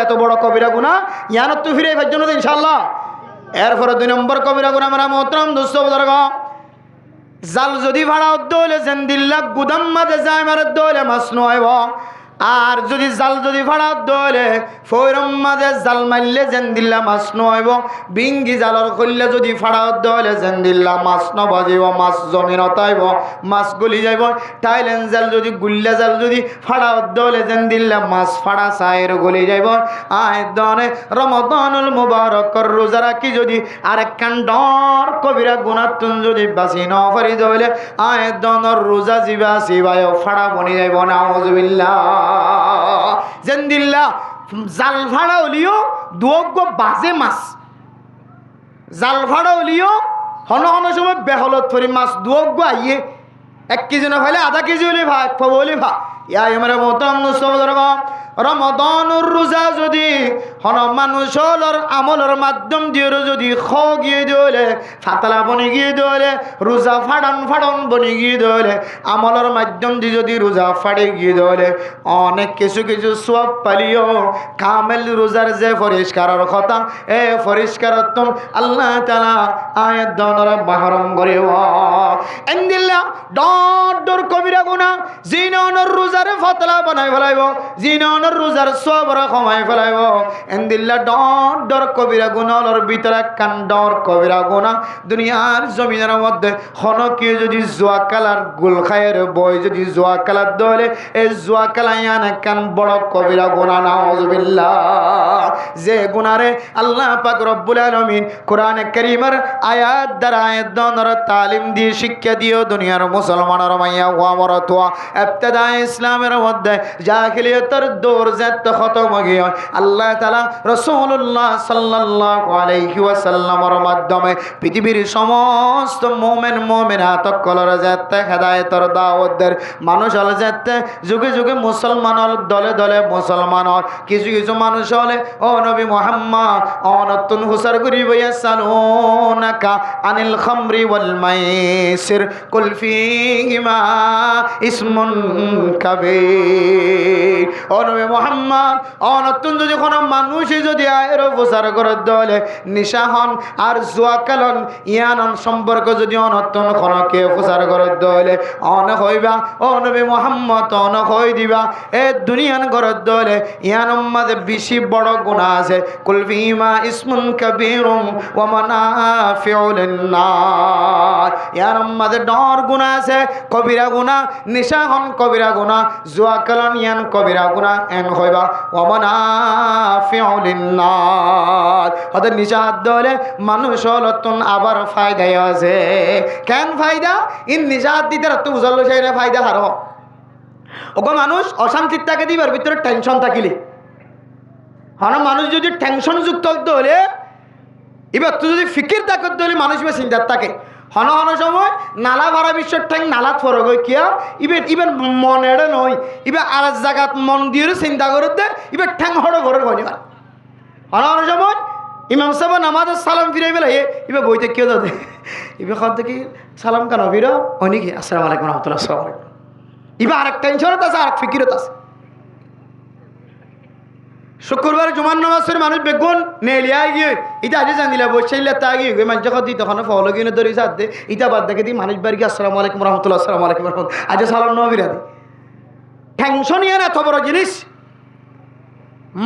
এত বড় কবিরা গুনাহ ইয়ানত তো ফিরে ভাইজন্য ইনশাআল্লাহ। এরপরে 2 নম্বর কবিরা গুনাহ আমরা মোহতরম দোস্ত বুজুর্গ জাল যদি ভাড়া দইলে যেন দিল্লা গুদাম মাঝে যায় মারে দইলে মাছ নয়। আর যদি জাল যদি ভাড়া দইলে ফৈরম মাঝে জাল মারলে যেন দিল্লা মাছ নয়ব। বিঙ্গি জালর করলে যদি ফাড়া দইলে যেন দিল্লা মাছ নবাজিব, মাছ জমিন অতাইব, মাছ গলি যাইব। টাইলেন জাল যদি গুল্লা জাল যদি ফাড়া দইলে যেন দিল্লা মাছ ফাড়া সাইর গলি যাইব। আয় দনে রমাদানুল মুবারকর রোজা রাখি যদি আরেক কান্ডর কবিরা গুনাতুন যদি বাঁচি ন পারি দইলে আয় দনর রোজা জিবা সিবায় ফাড়া বনি যাইব না। আউযুবিল্লাহ। জেন্দিল্লা জাল ভাড়া হলিও দুয়োগ্য বাজে মাছ, জাল ভাড়া হলিও হন হন সময় বেহলত ফরি মাছ দুয়োগ্য আইয়ে 1 কেজি না ফাইলে আধা কেজি হলে ভা হলে ভা ইয়া আমার মোহতরম মুসলমান রমাদানুর রোজা যদি হন মানুষের আমলের মাধ্যম দিয়ে যদি খ গিয়ে দিলে ফাতলা বনে গিয়ে দিলে রোজা ফাড়ন বনে গিয়ে দিলে আমলের মাধ্যম দিয়ে যদি রোজা ফাড়ে গিয়ে দিলে অনেক কিছু কিছু সব পালিও কামেল রোজার যে পরিষ্কারের কথা এ পরিষ্কারত্ব আল্লাহ তাআলা আয়াত দনরা বাহরম করিব এন্দিল্লা ডর কবিরা গুনাহ জিনানোর রোজারে ফাতলা বানাই ফেলাইব জিনানোর রোজার সবর কমাই ফেলাইব এন্দিল্লা ডর কবিরা গুনাহর ভিতরে কান ডর কবিরা গুনাহ দুনিয়ার জমিনের মধ্যে হনকে যদি জুয়া কালার গুল খায়ের বই যদি জুয়া কালার দলে এই জুয়া কালায়ান কান বড় কবিরা গুনাহ নাউজুবিল্লাহ যে গুনারে আল্লাহ পাক রব্বুল আলামিন কোরআনে কারীমের আয়াত দ্বারা আয়াত দনর তালিম দিয়ে শিক্ষা দিও দুনিয়ার মুসলমানের মাইয়া ওয়া মরতুয়া ইবতিদা ইসলামের মধ্যে জাহিলিয়তের দৌর যত খতম গিয়ে আল্লাহ তাআলা রাসূলুল্লাহ সাল্লাল্লাহু আলাইহি ওয়াসাল্লামের মাধ্যমে পৃথিবীর সমস্ত মুমিন মুমিনাত কলর যত হেদায়েতের দাওয়াতের মানুষ হল যত যুগে যুগে মুসলমান হল দলে দলে মুসলমান হল কিছু কিছু মানুষ হলে ও নবী মুহাম্মদ অনতুন হুসার করিব ইয়াসালুনাকা আনিল খামরি ওয়াল মাইসির কুল ফীহিমা ইসমুন কাবীর ও নবী মুহাম্মদ অনতুন যদি কোন মানুষ যদি আয়ের প্রচার করে দলে নিশাহন আর জুয়া কালন ইয়ানন সম্পর্ক যদি অনতুন কোনকে প্রচার করে দলে অন হইবা ও নবী মুহাম্মদ অন হই দিবা এ দুনিয়ান করে দলে ইয়ানম মাঝে বেশি বড় গুনাহ আছে কুল ফীহিমা ইসমুন কাবীরুম ওয়া মানাফিউ লিন-নাস ইয়ানম মাঝে ডর গুনাহ আছে কবিরা গুনাহ নিশাহন কবিরা গুনাহ জুয়া কালন ইয়ান কবিরা গুনাহ এন হইবা ওয়া মানাফিউ লিন-নাস হতে নিশাত দলে মানুষ হলতন আবার ফায়দায় আছে কেন ফায়দা ইন নিশাত দিতে তো বুঝালো সেই ফায়দা হার ওগো মানুষ অশান্তির থাকে দিবার ভিতরে টেনশন থাকিলে হন মানুষ যদি টেনশন যুক্ত হলে এবার তুই যদি ফিকির তাকত হলে মানুষ বা চিন্তার থাকে হন হন সময় নালা ভাড়া বিশ্বর ঠ্যাং নালাত ফরক হয় কিয়া ইবেন ইবেন মনেরে নয় ইবে আর জায়গাত মন দিয়ে চিন্তা করতে ইবে ঠ্যাং হড়ো ঘরের হনিবার হন হন সময় ইমাম সাহেব নামাজের সালাম ফিরাই বেলা ইবে বইতে কেউ দাদে ইবে খান থেকে সালাম কেন ফিরা হয় নাকি আসসালামু আলাইকুম রহমতুল্লাহ আসসালামু আলাইকুম ইবে আরেক টেনশনত আছে আরেক ফিকিরত আছে শুক্রবার জুমার নামাজের মানুষ বেগুন নেলিয়া গিয়ে ইটা আজ জানিলা বসেইলে তা গিয়ে মানুষ যখন দিই তখন ফলো গিয়ে ধরে সাথে ইটা বাদ দেখে দিই মানুষ বাড়ি আসসালামু আলাইকুম রহমতুল্লাহ আসসালামু আলাইকুম রহমতুল্লাহ আজ সালাম নয় বিরাদি টেনশন ইয়ান এত বড় জিনিস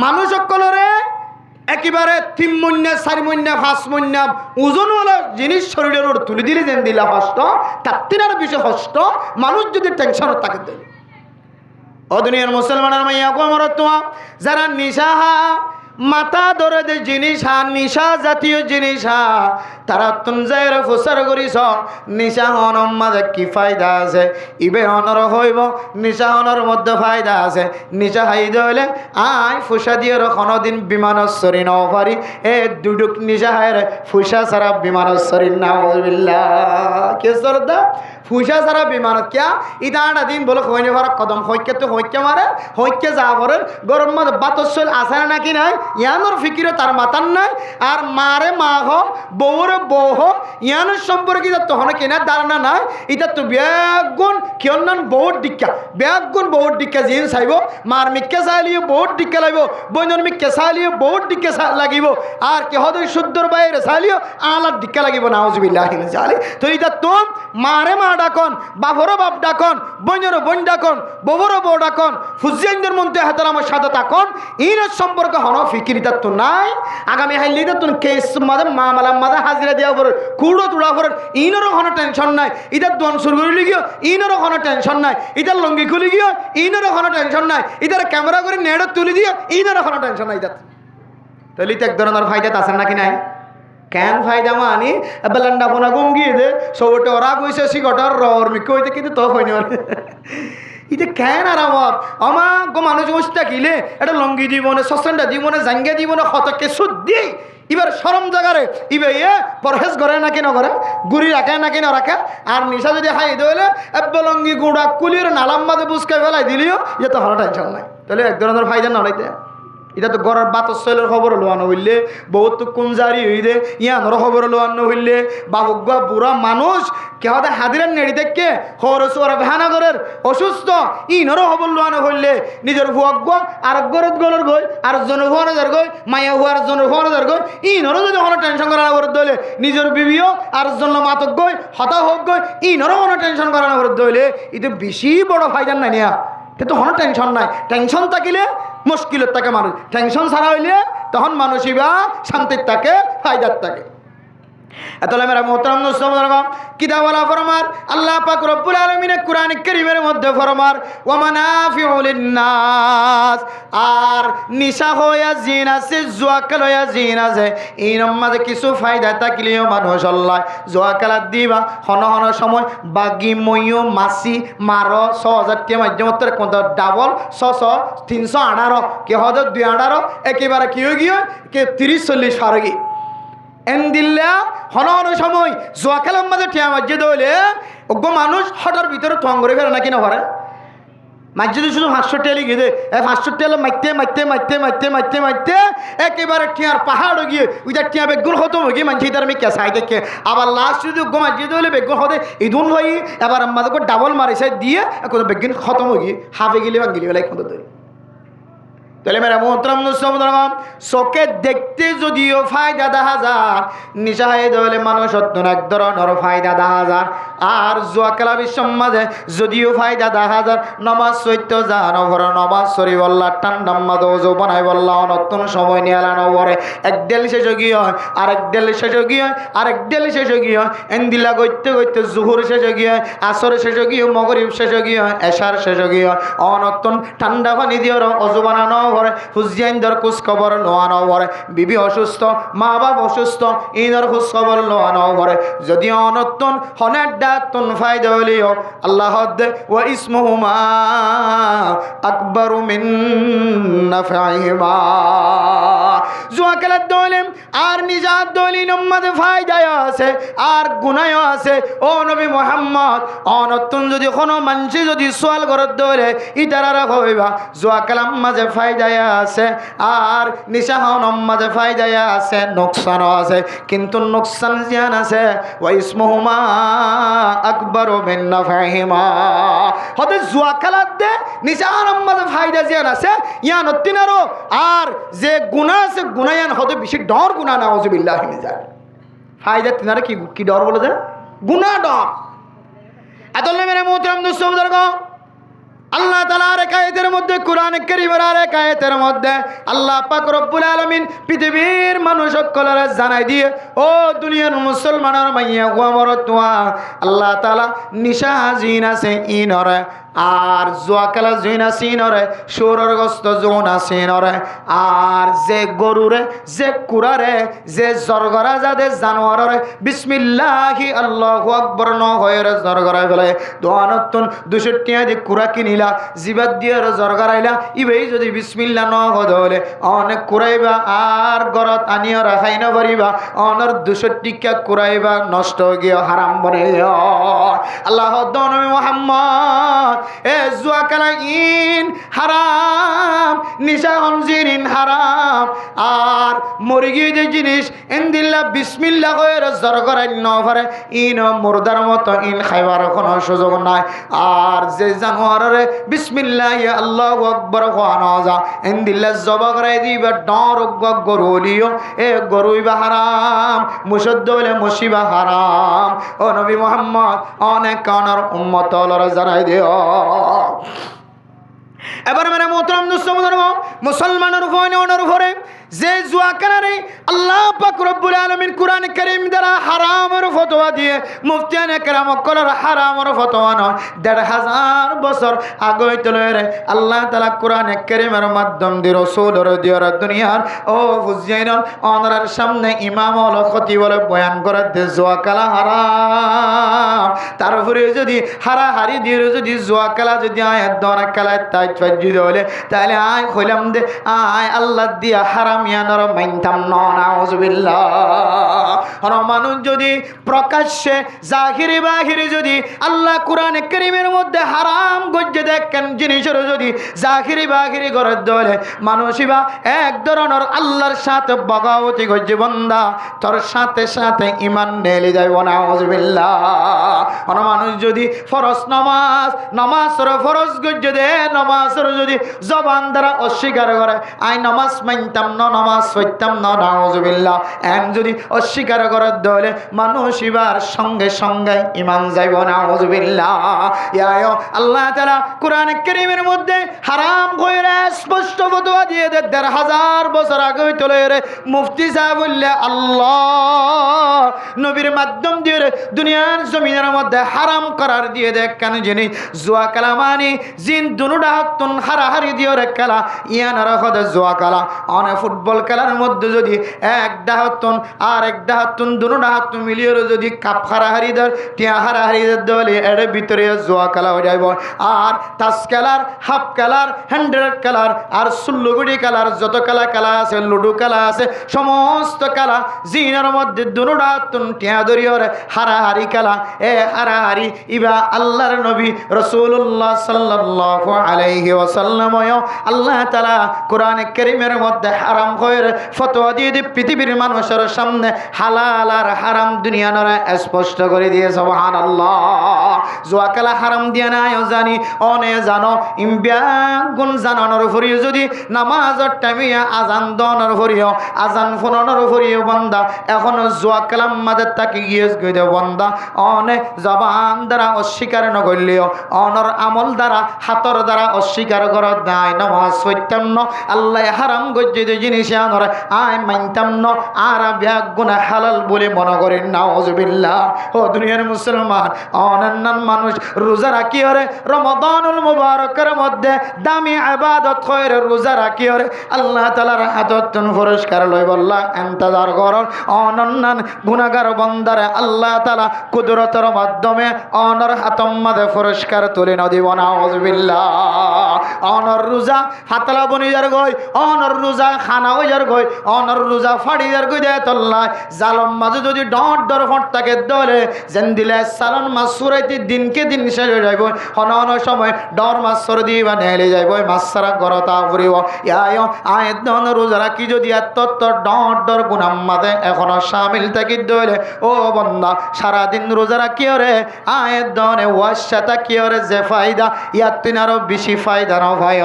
মানুষ সকলরে একেবারে 3 মহিনা 4 মহিনা 5 মহিনা ওজনওয়ালা জিনিস শরীরের ওর তুলে দিলে যেন দিলা হস্ত তার তিনার বিষয় হস্ত মানুষ যদি টেনশনত থাকে দিলে ও দুনিয়ার মুসলমানের মাইয়া কোমরতুয়া যারা নিশাহা মাথা ধরে যে জিনিস নিশা জাতীয় জিনিস তারা তুমজাইরে ফুসার করিস নিশা হনর মাঝে কি ফায়দা আছে ইবে হনর হইব নিশা হনর মধ্যে ফায়দা আছে নিশা হাইদে হইলে আই ফুসা দিয়ে কোনোদিন বিমানসরি নাও পারি এ দুডুক নিশা হায় ফুসা ছাড়া বিমানসরি নাউজুবিল্লাহ কে সরদা ফুসা ছাড়া বিমান কিয়া ইদাটা দিন বলে হইনে ভাড়া কদম হইকে তো হইকে মারে হইকে যা করে গরম মাঝে বাতসল আসে নাকি নাই ইয়ানোর ফিকিরে তার মাতার নাই আর মারে মা হোক বউরে বউ হোক ইয়ানোর সম্পর্কে তখন কেনার ধারণা নাই এটা তো ব্যাগুণ কিয়ন বহুত দীক্ষা ব্যাগুণ বহুত দীক্ষা জিন চাইব মার মিক্কে চাইলিও বহুত দীক্ষা লাগব বইনের মিক্কে চাইলিও বহুত দীক্ষা লাগিব আর কেহদের শুদ্ধর বাইরে চাইলিও আলার দীক্ষা লাগিব নাউজুবিল্লাহ চালি তো এটা তো মারে মা ডাকন বাপরও বাপ ডাকন বইনেরও বোন ডাকন বউরও বউ ডাকন ফুজিয়ানদের মধ্যে হাতের আমার সাথে থাকন ইনের সম্পর্কে হন ফিকিরিতা তো নাই আগামী হাইলিতে তো কেস মাঝে মামলা মাঝে হাজিরা দেওয়া পড়ে কুড়ো তোড়া পড়ে ইনেরও কোনো টেনশন নাই ইটার দন শুরু করে গিয়েও ইনেরও কোনো টেনশন নাই ইটার লঙ্গি খুলে গিয়েও ইনেরও কোনো টেনশন নাই ইটার ক্যামেরা করে নেড়ে তুলে দিয়ে ইনেরও কোনো টেনশন নাই ইটার তাহলে এক ধরনের ফায়দা আছে নাকি নাই কেন ফায়দা মানি বেলান্ডা পোনা গঙ্গিয়ে দে সবটে ওরা কইছে সিগটার রর মিকে হইতে কিন্তু তো হয়নি ইতে কেন আরামত আমা গো মানুষ বসতে কিলে এটা লঙ্গি জীবনে সসেন্ডা জীবনে জাঙ্গে জীবনে হতকে শুদ্ধি এবার সরম জায়গারে ইবে পরহেজ করে নাকি না করে গুড়ি রাখে নাকি না রাখে আর নিশা যদি হাই দইলে লঙ্গি গুড়া কুলির নালাম মাঝে বুসকে ফেলাই দিলিও ইয়ে তো হলো টেনশন নাই তাহলে এক ধরনের ফায়দা নড়াইতে এটা তো গড়ের বাতর শৈলের খবর লোয়ানো হইলে বহুত কুঞ্জারি হইলে ইয়ানোর খবর লোয়ানো হইলে বাবুগা বুড়া মানুষ কেহতে হাজিরের নেড়ি দেখে খরচ ওরা ভ্যানাগরের অসুস্থ ইনরও খবর লোয়ানো হইলে নিজের ভুয়াগ্য আর গরত গলের গই আর জনের ভুয়ানো যার গই মায়া হুয়ার জনের ভুয়ানো যার গই ইনরও যদি কোনো টেনশন করানো করে দইলে নিজের বিবিও আর জন্য মাতক গই হতা হোক গই ইনরও কোনো টেনশন করানো করে দইলে এটা বেশি বড় ফায়দার নাই নিয়া কিন্তু কোনো টেনশন নাই টেনশন থাকিলে মুশকিলত থাকে মানুষ টেনশন ছাড়া হইলে তখন মানুষই বা শান্তির থাকে ফায়দার থাকে এতলে মেরা মোহতারাম দোস্ত কিতাবওয়ালা ফরমার আল্লাহ পাক রব্বুল আলামিনের কোরআন কারীমের মধ্যে ফরমার ওয়া মানাফিউ লিন-নাস আর নিশা হইয়া জিন আছে জুয়া খেলা হইয়া জিন আছে এই মাঝে কিছু ফায়দা থাকলেও মানুষ আল্লাহ জুয়া খেলা দিবা হন হন সময় বাগি ময়ূ মাছি মারো ৬০০০ টাকা মাধ্যমে কোন ডাবল ৩১৮ কে হদ ২১৮ একেবারে কি হয়ে গিয়ে কে ৩০-৪০ ফারগি এন্দিল্লা হন হন সময় জুয়া খেলার মাঝে টিয়া মাঝে দইলে ওগো মানুষ হঠার ভিতরে থং করে ফেলে নাকি না ভরে মাঝে শুধু ৫০০ টেলি গিয়ে ৫০০ টেলে মারতে মারতে মারতে মারতে মারতে মারতে একেবারে টিয়ার পাহাড় গিয়ে ওইটা টিয়া বেগুন হতো গিয়ে মানছি তার আমি কেসাই দেখে আবার লাস্ট যদি গো মাঝে দইলে বেগুন হতে ইদুন হই এবার আমাদের ডাবল মারিছে দিয়ে কোনো বেগুন খতম গিয়ে হাফে গেলে বা গিলে বেলায় কত ধরি তাহলে মেরা মোহতারাম মুসলমান চোখে দেখতে যদিও ফায়দা দেখা যায় নিশা হয়ে ধরলে মানুষ এক ধরনের ফায়দা দেখা যায় আর জুয়া খেলা বিশ্বের মাঝে যদিও ফায়দা দেখা যায় নমাজ চৈত্য জানো ভরে নমাজ সরি বললা ঠান্ডা মাদো যৌ বানাই বললা নতুন সময় নিয়ে আলানো পরে এক ডেল শেষ গিয়ে হয় আরেক ডেল শেষ গিয়ে হয় আরেক ডেল শেষ গিয়ে হয় এন্দিলা গইতে গইতে জুহুর শেষ গিয়ে হয় আসর শেষ গিয়ে মগরিব শেষ গিয়ে হয় এশার শেষ গিয়ে হয় অনতুন ঠান্ডা পানি দিয়ে অজু বানানো পরে হুজিয়াইনদের খোঁজ খবর লোয়ানো পরে বিবি অসুস্থ মা বাপ অসুস্থ ইনর খোঁজ খবর লোয়ানো পরে যদি অনতুন হনের ডাতুন ফায়দা হলিও আল্লাহ দে ওয়া ইসমুহুমা আকবারু মিন নাফাইহিমা জুয়া খেলার দলে আর নিজাত দলি নম্মদে ফায়দায় আছে আর গুনায়ও আছে ও নবী মুহাম্মদ অনতুন যদি কোনো মানুষ যদি সোয়াল করার দলে ইতারা হইবা জুয়া খেলার মাঝে ফায়দায় আছে আর নিশা হওয়ার মাঝে ফায়দায় আছে নোকসানও আছে কিন্তু নোকসান জিয়ান আছে ওয়া ইসমুহুমা আকবারু মিন নাফাইহিমা হতে জুয়া খেলার দে নিশা হওয়ার মাঝে ফায়দা জিয়ান আছে ইয়ান অত্তিনারও আর যে গুনাহ আছে গুনায়ান হতে বেশি ডর গুনাহ নাউযুবিল্লাহি মিন যালিক ফায়দা তিনারে কি ডর বলে যে গুনাহ ডর আদল মেরে মোহতারাম দোস্ত বুজুর্গ আল্লাহ তাআলার আয়াতের মধ্যে কোরআন কারীমের আয়াতের মধ্যে আল্লাহ পাক রব্বুল আলামিন পৃথিবীর মানুষ সকলরে জানাই দিয়ে ও দুনিয়ার মুসলমানের মাইয়া ওয়ামরতুয়া আল্লাহ তাআলা নিশা জিন আছে ইনরে আর জুয়া খেলা জিন আছে ইনরে সুরের গস্ত জোন আছে ইনরে আর যে গরুরে যে কুরারে যে জরগরা যাদের জানোয়ারে বিসমিল্লাহি আল্লাহু আকবার ন হয়রে জরগরা ফেলে দোয়ানতুন 200 টাকা দিয়ে কুরা কিনিলা জিবাদ দিয়ে জরগরাইলা ইবেই যদি বিসমিল্লাহ ন হলে অনেক কুরাইবা আর গরত আনিয়া রাখাই না পারিবা অনর 200 টাকা কুরাইবা নষ্ট গিয়ে হারাম বনে আল্লাহ নবী মুহাম্মদ এ জুয়া খেলা ইন হারাম নিশা হনজিরিন হারাম আর মুরগি যে জিনিস ইনদিল্লা বিসমিল্লাহ কইরে জরগরাই ন পারে ইন মুরদার মতো ইন খাইবার কোনো সুযোগ নাই আর যে জানোয়ারে বিসমিল্লাহ আল্লাহু আকবার কোয়ানো যা ইনদিল্লা জবা করে দিবা ডর গরুলিও এ গরুইবা হারাম মুশদ্দ বলে মুসিবা হারাম ও নবী মুহাম্মদ অনেক কানার উম্মত লরা জানাই দিও এবার মেরে মোহতরম মুসলমানের উপরে যে জুয়া খেলারে আল্লাহ পাক রব্বুল আলামিন কুরআন কারীম দ্বারা হারামের ফতোয়া দিয়ে মুফতিয়ানে কেরাম করার হারামের ফতোয়া নয় ১৫০০ বছর আগে তলেরে আল্লাহ তাআলা কুরআন কারীমের মাধ্যম দিয়ে রাসূলের দিয়ার দুনিয়ার ও হুজাইন অনরার সামনে ইমাম হল খতিব বলে বয়ান করে দে জুয়া খেলা হারাম তারপরে যদি হারাহারি দিয়ে যদি জুয়া খেলা যদি আয়াত দরা খেলায় তাই ফাজিদ হলে তাহলে আয় কইলাম দে আয় আল্লাহ দিয়া হারাম ইয়ানার মাইনতাম নাউজুবিল্লাহ। আর মানুষ যদি প্রকাশ্যে জাহিরি বাহিরি যদি আল্লাহ কোরআন কারীমের মধ্যে হারাম গজ্জে দেখেন জিনিসের যদি জাহিরি বাহিরি করে দলে মানুষই বা এক ধরনের আল্লাহর সাথে বগাবতি গজ্জে বন্দা তোর সাথে সাথে ইমান নেলে যাইব নাউজুবিল্লাহ। আর মানুষ যদি ফরজ নামাজের ফরজ গজ্জে দে নামাজের যদি জবান দ্বারা অস্বীকার করে আই নামাজ মানতাম না নামাজ পড়তাম না নাউজুবিল্লাহ এন যদি অস্বীকার করে দলে মানুষ এবার সঙ্গে সঙ্গে ঈমান যাইব নাউজুবিল্লাহ। ইয়া আল্লাহ তাআলা কোরআন কারীমের মধ্যে হারাম কইরা স্পষ্ট ফতোয়া দিয়ে দে ১৫০০ বছর আগে চলে রে মুফতি সাহেব বললে আল্লাহ নবীর মাধ্যম দিয়ে দুনিয়ার জমিনের মধ্যে হারাম করার দিয়ে দেখ কেন জানি জুয়া কালামানি জিন দুনুডা হতুন হারাহারি দিয়ে রে খেলা ইয়ান রাখদ জুয়া খেলা অনেক ফুটবল খেলার মধ্যে যদি এক ডাহতুন আর এক ডাহতুন দুনুডা হাতুন মিলিয়ে যদি কাপ হারাহারি দর টিয়া হারাহারি দলে এর ভিতরে জুয়া খেলা হয়ে যাইব। আর তাস খেলার হাফ খেলার 100 খেলার আর সুল্লুগুড়ি খেলার যত খেলা আছে লুডু খেলা আছে সমস্ত খেলা জিনের মধ্যে দুনুডা হাতুন টিয়া দরিয়র হারাহারি খেলা এ হারাহারি ইবা আল্লাহর নবী রাসূলুল্লাহ সাল্লাল্লাহু আলাইহি ওয়াসাল্লাম আল্লাহ তাআলা কোরআন কারীমের মধ্যে হারাম কইরে ফতোয়া দিয়ে পৃথিবীর মানুষের সামনে হালাল আর হারাম দুনিয়ার স্পষ্ট করে দিয়ে সুবহানাল্লাহ। জুয়া খেলা হারাম দিয়া নাই জানি অনে জানো ইমবিয়া গুণ জানানোর ফরিও যদি নামাজের টাইমে আজান দনের ফরিও আজান ফোনানোর ফরিও বান্দা এখন জুয়া খেলাম মাঝে তাকে গিয়ে গইতে বান্দা অনে জবান দ্বারা অস্বীকার নগরলেও অনর আমল দ্বারা হাতর দ্বারা অস্বীকার করা নাই নামাজ পড়তাম না আল্লাহ হারাম গজ্জিত জিনিস আনর আয় মানতাম না আর ব্যাগ গুনাহ হালাল বলে মনে করেন নাউজুবিল্লাহ। ও দুনিয়ার মুসলমান অনন্য মানুষ রোজা রাখি ওরে রমাদানুল মুবারকের মধ্যে দামি ইবাদত করে রোজা রাখি ওরে আল্লাহ তাআলার হাততন পুরস্কার লই বল্লা ইন্তজার করন অনন্য গুনাহগার বান্দারে আল্লাহ তাআলা কুদরতের মাধ্যমে অনর হাতম মাঝে পুরস্কার তুলে নদিব নাউজুবিল্লাহ। অনর রোজা হাতলা বনি যার গই অনর রোজা খানা হই যার গই অনর রোজা ফাড়ি যার গই দেয় তল্লায় জালম মাঝে যদি ডর ডর ফট থাকে দলে যেন দিলে সালন মাছ সুরাইতে দিনকে দিন শেষ হয়ে যাইব হন সময় ডর মাছ সর দিবা নেলে যাইব মাছ সারা গরতা ফুরিব ইয়ায় আয়ের দন রোজা রাখি যদি এত ডর ডর গুনাম মাঝে এখনো সামিল থাকি দলে ও বন্দা সারাদিন রোজা রাখি ওরে আয়ের দনে ওয়াশাতা কি ওরে যে ফায়দা ইয়ার তিন আরো বেশি ফায়দা না ভাই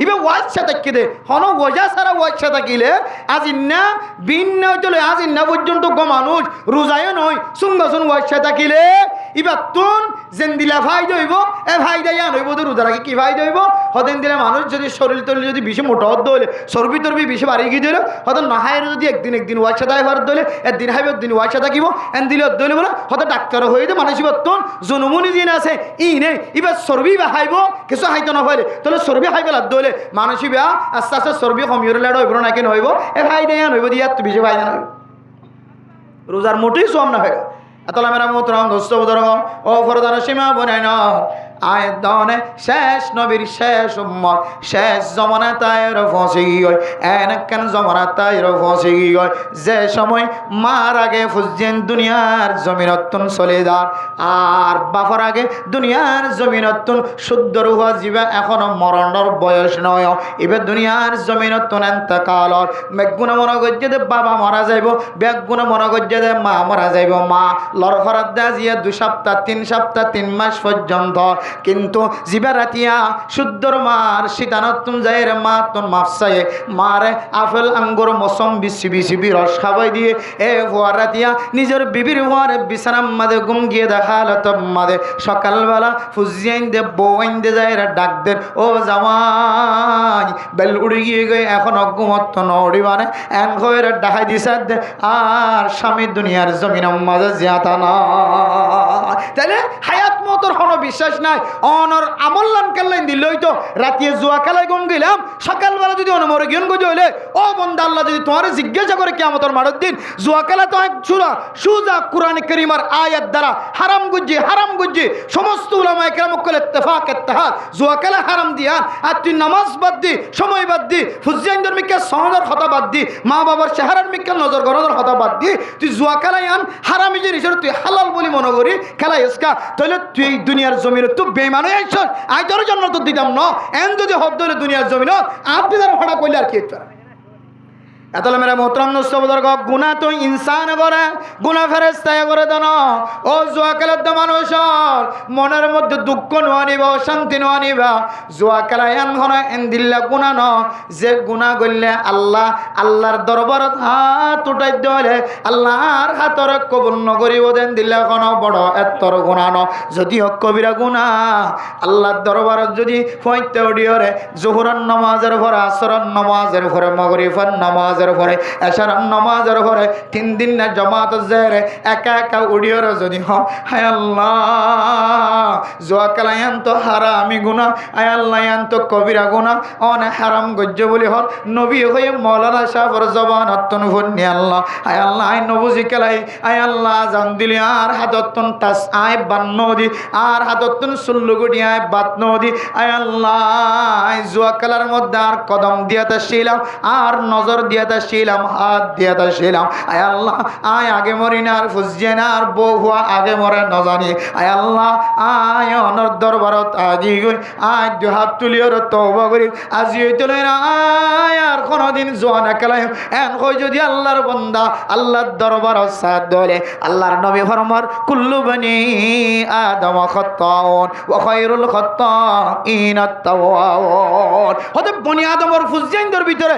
ইবে ওয়াশাতা কি দে হন ওজা সারা ওয়াশাতা কিলে আজিন্না ভিন্ন চলে আজিন্না পর্যন্ত গো মানুষ রোজায় নয় সুঙ্গ শুন ওয়াশাতা কিলে ইবার তুন যেন দিলা ফায়দা হইব এ ফায়দা ইয়া নইব তো রোজা রাখি কি ফায়দা হইব হতেন দিলে মানুষ যদি শরীর তরীর যদি বেশি মোটা হত হলে চর্বি তর্বি বেশি বাড়ি গিয়ে দিলে হয়তো নাহায়ের যদি একদিন ওয়াশাতায় ভার দলে একদিন হাইব একদিন ওয়াশা থাকিব এন দিলে দলে বলে হয়তো ডাক্তার হয়ে দে মানুষ ইবার তুন জনমনি দিন আছে ই নেই এবার চর্বি বা হাইব কিছু হাইতো না হইলে তাহলে চর্বি হাই পেলা দলে মানুষ ইবা আস্তে আস্তে চর্বি কমিয়ে লাড় হইব না কেন হইব এ ফায়দা ইয়া নইব দিয়ে এত বেশি ফায়দা নইব রোজার মোটেই সম না হয় এতলা মেরা মোতরম দোস্ত বুদর ও ফরদান সীমা বনাই না আয় দনে শেষ নবীর শেষ উম্মত শেষ জমানা তাইর ফসে গিয়ে এনেকেন জমানা তাইর ফসে গিয়ে যে সময় মার আগে ফুজেন দুনিয়ার জমিনতুন চলে যার আর বাফার আগে দুনিয়ার জমিনতুন শুদ্ধ রুহা জীবা এখনো মরণের বয়স নয় এবার দুনিয়ার জমিনতুন এন্তকালর বেগুনা মনে করছে যে বাবা মারা যাইব বেগুনা মনে করছে যে মা মারা যাইব মা লড়ফরাত দা জিয়া 2 সপ্তাহ 3 সপ্তাহ 3 মাস পর্যন্ত কিন্তু জিবা রাতিয়া শুদ্ধর মার শীতানতুন যাইরে মা তোর মাফসায়ে মারে আপেল আঙ্গুর মৌসম বিসি রস খাবাই দিয়ে এ ভুয়ার রাতিয়া নিজের বিবির ভুয়ারে বিছানার মাঝে ঘুম গিয়ে দেখাল মাঝে সকালবেলা ফুজিয়াইন দে বউয়াইন দে যাইরে ডাক দেন ও জামাই বেল উড়ে গিয়ে গিয়ে এখন অগুমত্ত নড়ি মানে এন হয়ে ডাকাই দিছে দে আর স্বামী দুনিয়ার জমিনের মাঝে জিয়াতা না তাইলে হায়াত মতর কোনো বিশ্বাস নাই অনর আমল্লান কেল্লাইন দিলই তো রাতিয়ে জুয়া খেলায় গম গেলাম সকালবেলা যদি অনমরে জ্ঞান গজে হইলে ও বন্দা আল্লাহ যদি তোমার জিজ্ঞাসা করে কিয়ামতের মাঠের দিন জুয়া খেলা তো এক সুজা কোরআনে কারীমের আয়াত দ্বারা হারাম গুজ্জি সমস্ত উলামায়ে কেরাম কল ইত্তেফাক ইত্তেহাদ জুয়া খেলা হারাম দিয়ান আর তুই নামাজ বাদ দি সময় বাদ দি ফুজিয়ান ধর্মিকে সনদের কথা বাদ দি মা বাবার চেহারার মিকে নজর গরনের কথা বাদ দি তুই জুয়া খেলাই আন হারামি জিনিস তুই হালাল বলি মনে করি খেলা এসকা তাহলে তুই দুনিয়ার জমিনে তুই বেমান হয়ে আইছ আই তোর জন্য তো দিতাম না এন যদি হব ধরে দুনিয়ার জমিন আপনি তার ভাড়া কইলে আর কি এতলে মেরা মোহতরম নস্তবদর গুনাহ তো ইনসান করে গুনাহ ফেরেশতায় করে দেন ও জুয়া খেলার তো মানুষ মনের মধ্যে দুঃখ নোয়ানিবা অশান্তি নোয়ানিবা জুয়া খেলা এন ঘনা এন দিল্লা গুনাহ ন যে গুনাহ করলে আল্লাহর দরবারত হাত উঠাই দিলে আল্লাহর হাতর কবুল নকরিব দেন দিল্লা কোনো বড় এতর গুনাহ ন যদিও কবিরা গুনাহ আল্লাহর দরবারত যদি ফইতে উঠিয়রে জোহরের নামাজের পরে আসরের নামাজের পরে মাগরিবের নামাজ পরে এশার নামাজের পরে 3 দিন না জামাত জেরে একা একা উড়িয়র যদি হায় আল্লাহ জুয়া খেলায়ান তো হারামি গুনাহ আয় আল্লাহ ইয়ান তো কবিরা গুনাহ অন হারাম গজ্জ বলি হল নবী হয়ে মাওলানা সাহেবের জবান হত্তন ভন্নি আল্লাহ আয় আল্লাহ আই নবুজি খেলাই আয় আল্লাহ জান দিলি আর হাততন তাস আয় বান্নদি আর হাততন সুল্লুগুটি আয় বাতনদি আয় আল্লাহ আই জুয়া খেলার মধ্যে আর কদম দিয়াতে ছিলাম আর নজর দিয়াতে ছিলাম হাত দিয়াতে ছিলাম আয় আল্লাহ আয় আগে মরি না আর ফুজিয়ে আর বউ হুয়া আগে মরে ন জানি আয় আল্লাহ আয় অনর দরবারত আজি গই আয় দু হাত তুলিওর তওবা করি আজি তুলে না আয় আর কোনদিন জুয়া না খেলাই এন কই যদি আল্লাহর বান্দা আল্লাহর দরবারত সাথ দলে আল্লাহর নবী ফরমার কুল্লু বনি আদম খাত্তাউন ওয়া খায়রুল খাত্তাইন আত-তাওয়াবুন হতে বনি আদমের ফুজিয়ানদের ভিতরে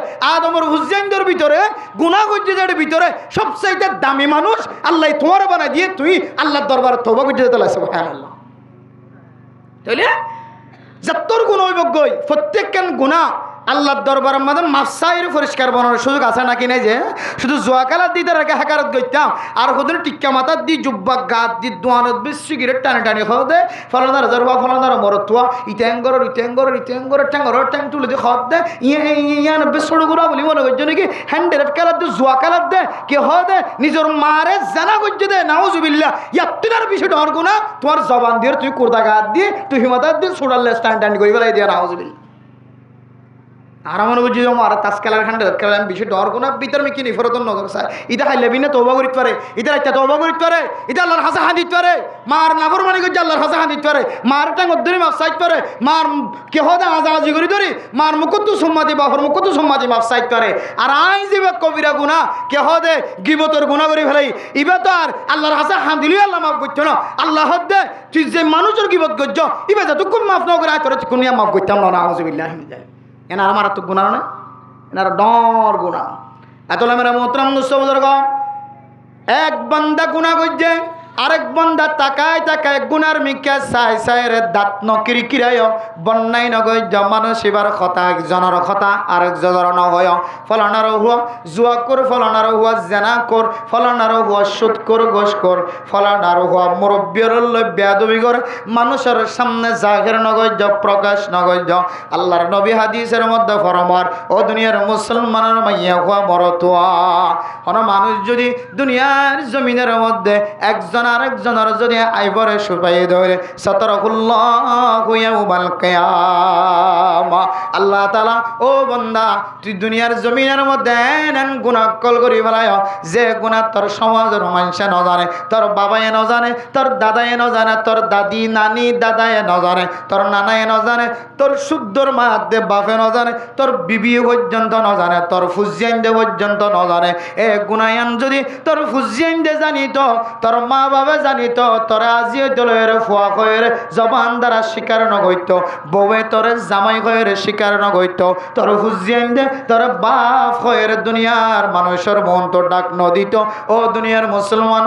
ভিতরে গুনাহ গজ্জের ভিতরে সবচেয়ে দামি মানুষ আল্লাহ তোমার বানাই দিয়ে তুই আল্লাহর দরবারে তওবা করতে যেতে লাগে সুবহানাল্লাহ তাইলে যতর গুনাহ হইবগই প্রত্যেকখান গুনাহ আল্লাহর দরবারের মধ্যে মাফসাইর পরিষ্কার বানানোর সুযোগ আছে নাকি নাই যে শুধু জুয়া খেলার দিতে রেখে হাকারত গইতাম আর ওদের টিক্কা মাথার দি জুব্বা গাত দি দোয়ানত বেশ সিগারেট টানে খাওয়া দে ফলনার জরবা ফলনার মরতুয়া ইটেঙ্গরের ট্যাং তুলে দিয়ে খাওয়া দে ইয়ান বেশ সড়গুড়া বলি মনে করছো নাকি হ্যান্ডেলেট খেলার দিয়ে জুয়া খেলার দে কে হয় দে নিজের মারে জানা করছে দে নাউজুবিল্লাহ ইয়াত্তিনার বিষয় ডর গুনা তোমার জবান দিয়ে তুই কুর্তা গাত দিয়ে তুই হিমাতার দিয়ে সোডালে স্ট্যান্ড করে বেলাই দিয়ে নাউজুবিল্লাহ আর মনে করছি আমার তাস খেলার খান্ডে খেলাম বেশি ডর কোনো ভিতর মিকি নি ফরতন নজর চাই এটা খাইলে বিনা তওবা করিতে পারে এটা একটা তওবা করিতে পারে এটা আল্লাহর হাসা হাদিতে পারে মার নাফরমানি করছে আল্লাহর হাসা হাদিতে পারে মার টাং ধরে মাফ চাইতে পারে মার কে হদা আজাজি করি ধরি মার মুকুত সম্মাদি বাহর মুকুত সম্মাদি মাফ চাইতে পারে আর আই যে কবিরা গুনাহ কে হদে গিবতর গুনাহ করি ফেলাই ইবা তো আর আল্লাহর হাসা হাদিলি আল্লাহ মাফ করছো না আল্লাহ হদে তুই যে মানুষের গিবত করছ ইবা যত কোন মাফ না করে আয় তোর কোনিয়া মাফ করতাম না আউযুবিল্লাহি মিন যালিক এনার আমার তো গুণা না এনার ডর গুণা এত মেরা মোহতরম মুসলমান এক বান্দা গুণা করছে আরেক বান্দা তাকায় গুনার মিকা চাই রে দাঁত নকিরি কিরায় বন্যাই নগৈ মানুষ এবার কথা একজনের কথা আরেকজনের নহয় ফলনার হুয়া জুয়া কর ফলনার হুয়া জেনা কর ফলনার হুয়া সুদ কর গোস কর ফলনার হুয়া মুরব্বীর বেয়াদবি কর মানুষের সামনে জাহির নগৈ প্রকাশ নগৈ আল্লাহর নবী হাদিসের মধ্যে ফরমার ও দুনিয়ার মুসলমানের মাইয়া হুয়া মরতুয়া কোনো মানুষ যদি দুনিয়ার জমিনের মধ্যে একজন আরেকজনের যদি আইবরে সুপাই ধরে সাতারাকুল্লাহু ইয়াউমাল কিয়ামা আল্লাহ তাআলা ও বান্দা তুই দুনিয়ার জমিনের মধ্যে এমন গুনাহ কল করি ফেলায় যে গুনাহ তোর সমাজের মানুষ না জানে তোর বাবাই না জানে তোর দাদাই না জানে তোর দাদি নানি দাদাই না জানে তোর নানাই না জানে তোর শুদ্ধর মা দে বাপে না জানে তোর বিবি পর্যন্ত না জানে তোর ফুজিয়ান দে পর্যন্ত না জানে এ গুনায়ান যদি তোর ফুজিয়ান দে জানি তো তোর মা ভাবে জানিত তোরা আজিও দলের ফুয়া কয়ের জবান দ্বারা স্বীকার নগৈত বউয়ে তোরে জামাই কয়ের স্বীকার নগৈত তোর হুজিয়ান দে তোর বাপ কয়ের দুনিয়ার মানুষের মন তো ডাক নদিত ও দুনিয়ার মুসলমান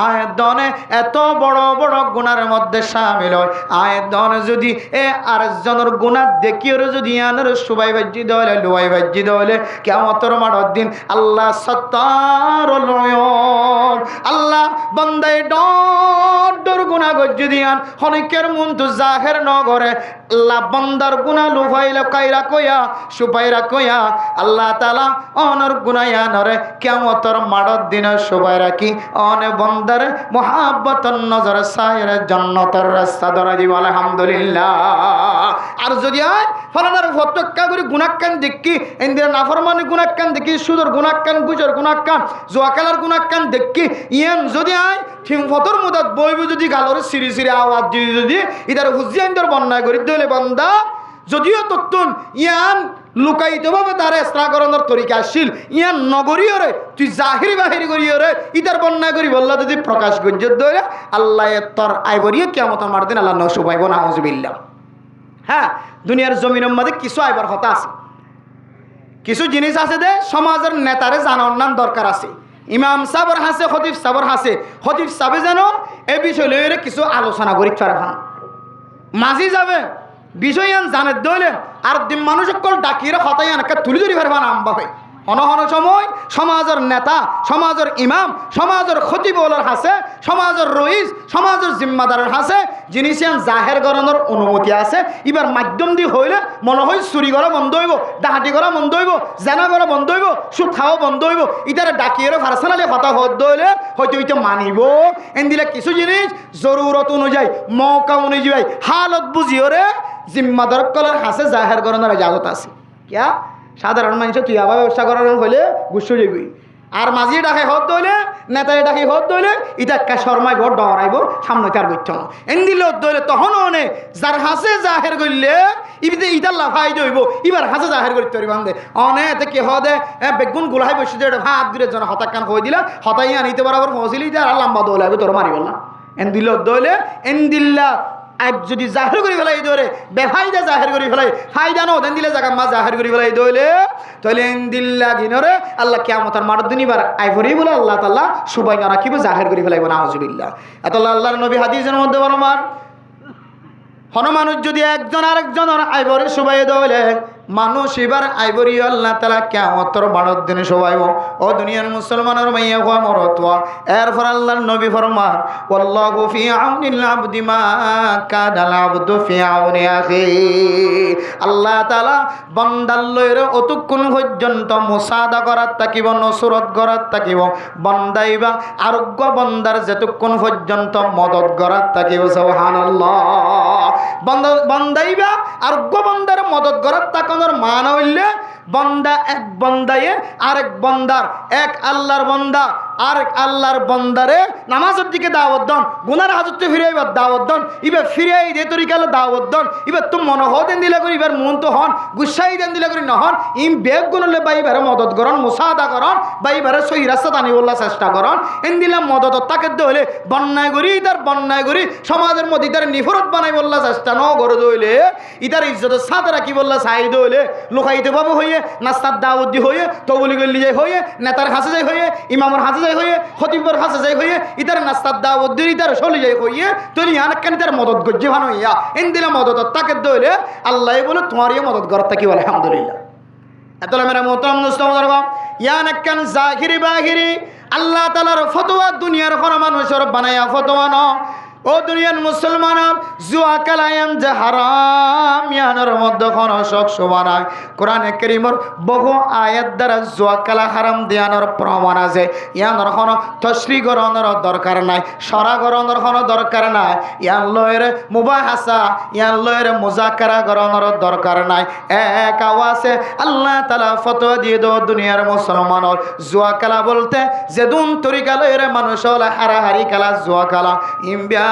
আয় দনে এত বড় বড় গুনার মধ্যে শামিল হয় আয় দনে যদি এ আরেকজনের গুনাহ দেখিও যদি আনের সুবাই বাজ্জি দলে লুয়াই বাজ্জি দলে কিয়ামতের মাঠের দিন আল্লাহ সত্তার লয়ন আল্লাহ বান্দায় ডর গুনাহ গজ্জি দিয়ান হনিকের মন তো জাহের নগরে আল্লাহ বান্দার গুনাহ লুফাইলা কাইরা কইয়া সুপাইরা কইয়া আল্লাহ তাআলা অনর গুনায়া নরে কিয়ামতের মাঠের দিন সুবাই রাখি অনে বান্দার মুহাব্বতন নজর সায়ের জান্নাতের রাস্তা ধরে দিব আলহামদুলিল্লাহ আর যদি আয় ফলানার ফটক্কা করে গুনাহকান দেখি ইন্দিরা নাফরমানি গুনাহকান দেখি সুদর গুনাহকান গুজর গুনাহকান জোয়াকালার গুনাহকান দেখি ইয়ান যদি আয় ঠিক ফতর মুদাত বইব যদি গালর সিরি সিরি আওয়াজ দিয়ে যদি ইদার হুজিয়ানদের বন্যা করি দলে বান্দা যদিও তত্তুন ইয়ান লুকাইতভাবে তার এস্ত্রাকরণের তরিকা আসছিল ইয়ান নগরীয়রে তুই জাহিরি বাহিরি করিয়রে ইতার বন্যা করি বললা যদি প্রকাশ গজ্জত ধরে আল্লাহ তোর আইবরিও কিয়ামতের মার দিন আল্লাহ নসুবাইব নাউজুবিল্লাহ। হ্যাঁ দুনিয়ার জমিনের মধ্যে কিছু আইবার কথা আছে কিছু জিনিস আছে দে সমাজের নেতারে জানার নাম দরকার আছে ইমাম সাবর হাসে খতিব সাবর হাসে খতিব সাবে যেন এ বিষয় লইরে কিছু আলোচনা করি ফেরান মাঝি যাবে বিষয় জানে দইলে আর দিন মানুষ সকল ডাকিয়ে হতাই একটা তুলি ধরি ফেরবান আমবাবে অনহন সময় সমাজের নেতা সমাজের ইমাম সমাজের খতিবলার হাসে সমাজের রইস সমাজের জিম্মাদারের হাসে জিনিস জাহের গরণের অনুমতি আছে এবার মাধ্যম দিয়ে হইলে মনে হয় চুরি করা বন্ধ হইব ডাহাতি করা বন্ধ হইব জেনা করা বন্ধ হইব সুদ খাওয়া বন্ধ হইব ইতারে ডাকিয়ে পার্সোনালি হতা হত হইলে হয়তো হইতে মানিব এন দিলে কিছু জিনিস জরুরত অনুযায়ী মৌকা অনুযায়ী হালত বুঝিওরে জিম্মাদার কলার হাসে জাহের গরণের ইজাজত আছে কিয়া সাধারণ মানুষ তুই আবার ব্যবসা করার হলে গুছো যাবি আর মাঝি ডাকে হত দইলে নেতায় ডাকি হত দইলে ইটা একটা শর্মায় ভোট ডরাইব সামনে তার গত্য না এন দিলে দইলে তখন অনে যার হাসে জাহের করলে ইবিতে ইটার লাফাই দইব এবার হাসে জাহের করতে পারি বান্ধে অনে এতে কি হদে বেগুন গুলাই বসে যে ভাত দিলে জন হতাকান হয়ে দিলা হতাই আনিতে বরাবর পৌঁছিলি আর লম্বা দৌলাইব তোর মারি বললাম এন দিল দইলে এন দিল্লা যদি জাহের করে ফেলাই ধরে বেফাইদা জাহের করে ফেলাই ফায়দা নো দেন দিলে জায়গা মা জাহের করে ফেলাই দইলে তাহলে দিল্লা গিনরে আল্লাহ কিয়ামতের মাঠের দিন এবার আইভরি বলে আল্লাহ তাআলা সুবাই না রাখিব জাহের করে ফেলাইব নাউজুবিল্লাহ এত আল্লাহর নবী হাদিসের মধ্যে বলমান হন মানুষ যদি একজন আরেকজনের আইভরি সুবাই দইলে মানুষ এবার আইবরি আল্লাহ তাআলা কিয়ামতের মাঠের দিন সুবাইব ও দুনিয়ার মুসলমানের মাইয়া হওয়া মরতওয়া এরপর আল্লাহর নবী ফরমান ওয়াল্লাহু ফি আউনিল আবদি মা কাদাল আবদু ফি আউনি আখি আল্লাহ তাআলা বান্দার লইরে অতক্ষণ পর্যন্ত মুসাদা করার থাকিব নসরত করার থাকিব বান্দাইবা আরোগ্য বান্দার যতক্ষণ পর্যন্ত মদত করার থাকিব সুবহানাল্লাহ বান্দাইবা আরোগ্য বান্দার মদত করার তাকানোর মান হইলে বন্দা এক বন্দায়ে আরেক বন্দার এক আল্লাহর বন্দা আরেক আল্লাহর বন্দারে নামাজের দিকে দাওয়াত দন গুনার হাজতে ফিরাইবার দাওয়াত দন এবার ফিরাই দে তরিকালে দাওয়াত দন এবার তুমি মনে হতেন দিলে করি এবার মন তো হন গুসাই দেন দিলে করি নহন ইম বেগ গুনলে বাইবারে মদত করন মুসাদা করন বাইবারে সহি রাস্তা টানি বললা চেষ্টা করন এন দিলে মদত তাকে হলে বন্যায় করি তার বন্যায় করি সমাজের মধ্যে তার নিফরত বানাই বললা চেষ্টা ন করে দইলে ইতার ইজ্জতের সাথে রাখি বললা চাই দইলে লোকাইতে পাবো হইয়ে নাস্তার দাওয়াত দি হইয়ে তবলি গল্লি যাই হইয়ে নেতার হাসে যাই হইয়ে ইমামের হাসে যাই হইয়ে খতিবর হাসে যাই হইয়ে ইতার নাস্তার দাওয়াত দি ইতার চলে যাই হইয়ে তলি আনকান ইতার মদত গজ্জে ভানো হইয়া এন দিলে মদত তাকে দইলে আল্লাহ বলে তোমারই মদত করার থাকি বলে আলহামদুলিল্লাহ এতলা মেরা মোহতারাম মুসলমান ইয়ানাক্কান জাহিরি বাহিরি আল্লাহ তাআলার ফতোয়া দুনিয়ার কোন মানুষের বানায়া ফতোয়া ন ও দুনিয়ার মুসলমান জুয়া কালায়াম যে হারাম ইয়ানোর মধ্যে কোনো শখ বানায় কোরআনে কারীমের বহু আয়াত দ্বারা জুয়া কালা হারাম দিয়ানোর প্রমাণ আছে ইয়ানোর কোনো তশরিহ করানোর দরকার নাই সরা করানোর কোনো দরকার নাই ইয়ান লয়ের মুবাহাসা ইয়ান লয়ের মুজাকারা করানোর দরকার নাই এক আওয়াজে আল্লাহ তাআলা ফতোয়া দিয়ে দাও দুনিয়ার মুসলমানের জুয়া কালা বলতে যেদুন তরিকা লয়ের মানুষ হল হারাহারি কালা জুয়া কালা ইমবিয়া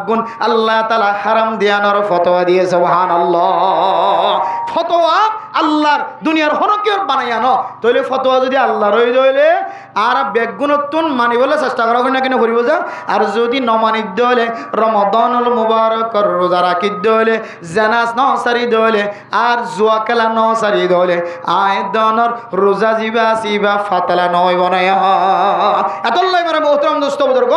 গুণ আল্লাহ তাআলা হারাম দিয়ানোর ফতোয়া দিয়ে সুবহানাল্লাহ ফতোয়া আল্লাহর দুনিয়ার হনকিয়র বানাইয়া ন তইলে ফতোয়া যদি আল্লাহর হয়ে যাইলে আর বেগুণত্বন মানিবলে চেষ্টা করা না কেন করিব যা আর যদি নমানিদ্য হলে রমাদানুল মুবারকর রোজা রাখিদ্য হলে জানাজ ন সারি দলে আর জুয়া খেলা ন সারি দলে আয়দনর রোজা জিবা সিবা ফাতালা নয় বনায়া এতলাই মানে মোহতরম দোস্ত বুজুর্গ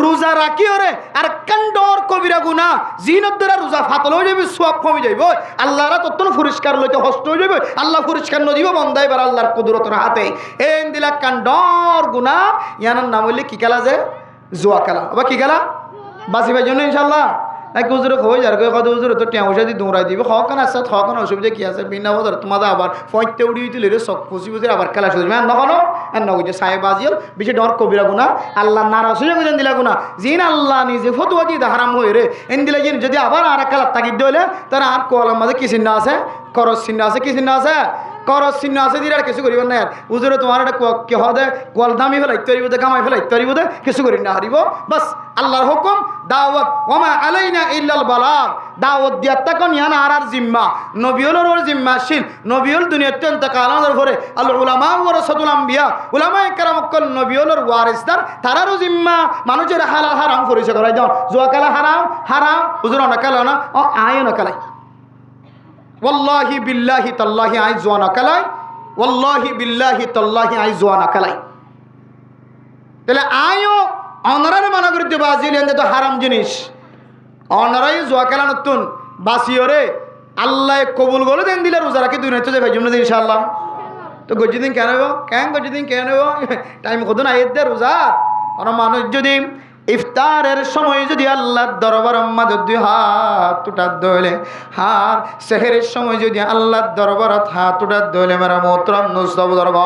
রোজা রাখিও রে আর কান্ডর কবিরা গুনাহ জিনত দ্বারা রোজা ফাতল হয়ে যাবে সওয়াব কমে যাইব আল্লাহরা ততন পরিষ্কার লইতে হস্ত হয়ে যাবে আল্লাহ পরিষ্কার ন দিব বন্দাই বার আল্লাহর কুদরতের হাতে এন দিলা কান্ডর গুনাহ ইয়ানার নাম হইলে কি খেলা যে জুয়া খেলা আবার কি খেলা বাসি ভাই জন্য ইনশাআল্লাহ এক হুজুর হয়ে যার কত হুজুর তো টেঁ পয়সা দিয়ে দৌড়াই দিবে হকান আসছে হকান অসুবিধা কি আছে বিনা বদর তোমাদের আবার ফয়তে উড়িয়ে তুলে রে সব খুশি বুঝে আবার খেলা শুধু আর নখানো আর নগজে সাহেব আজিল বেশি ডর কবিরা গুনা আল্লাহ নারাজ হয়ে গেছেন দিলা গুনা জিন আল্লাহ নিজে ফতুয়া দিয়ে হারাম হয়ে রে এন দিলে জিন যদি আবার আর খেলা তাকিদ দিলে তারা আর কলার মাঝে কি চিহ্ন আছে করস চিহ্ন আছে কি চিহ্ন আছে করস চিহ্ন আছে দিলে আর কিছু করিব না আর হুজুরে তোমার একটা কে হদে কল দামি ফেলাই তৈরি বোধে কামাই ফেলাই তৈরি বোধে কিছু করি না হারিব বাস আল্লাহর হুকুম দাওয়াত ওমা আলাইনা ইল্লাল বালাগ দাওয়াত দিয়া তখন ইয়ানা আর জিম্মা নবিয়ুলের জিম্মাশীল নবিয়ুল দুনিয়াতে ইন্তেকালের পরে আল উলামা ওয়ারাসাতুল আম্বিয়া উলামায়ে কেরাম কল নবিয়ুলের ওয়ারিসদার তারারও জিম্মা মানুষের হালাল হারাম পরিচয় করাই দাও জুয়া খেলা হারাম হারাম হুজুর না খেলা না ও আয় না খেলাই ওয়াল্লাহি বিল্লাহি তাল্লাহি আই জুয়া না খেলাই ওয়াল্লাহি বিল্লাহি তাল্লাহি আই জুয়া না খেলাই তাহলে আয়ও অনারারে মানা করতে বাজিলেন তো হারাম জিনিস অনারাই জুয়া খেলা নতুন বাসিও রে আল্লাহ কবুল বলে দেন দিলে রোজা রাখি দুই নিতে যাবে জন্য ইনশাআল্লাহ তো গজি দিন কেন কেন গজি দিন কেন টাইম কত না এর দে রোজা আর মানুষ যদি ইফতারের সময় যদি আল্লাহর দরবার মধ্যে দুই হাত উঠাত দইলে আর সেহরের সময় যদি আল্লাহর দরবারত হাত উঠাত দইলে মেরা মোহতরম নুসব দরব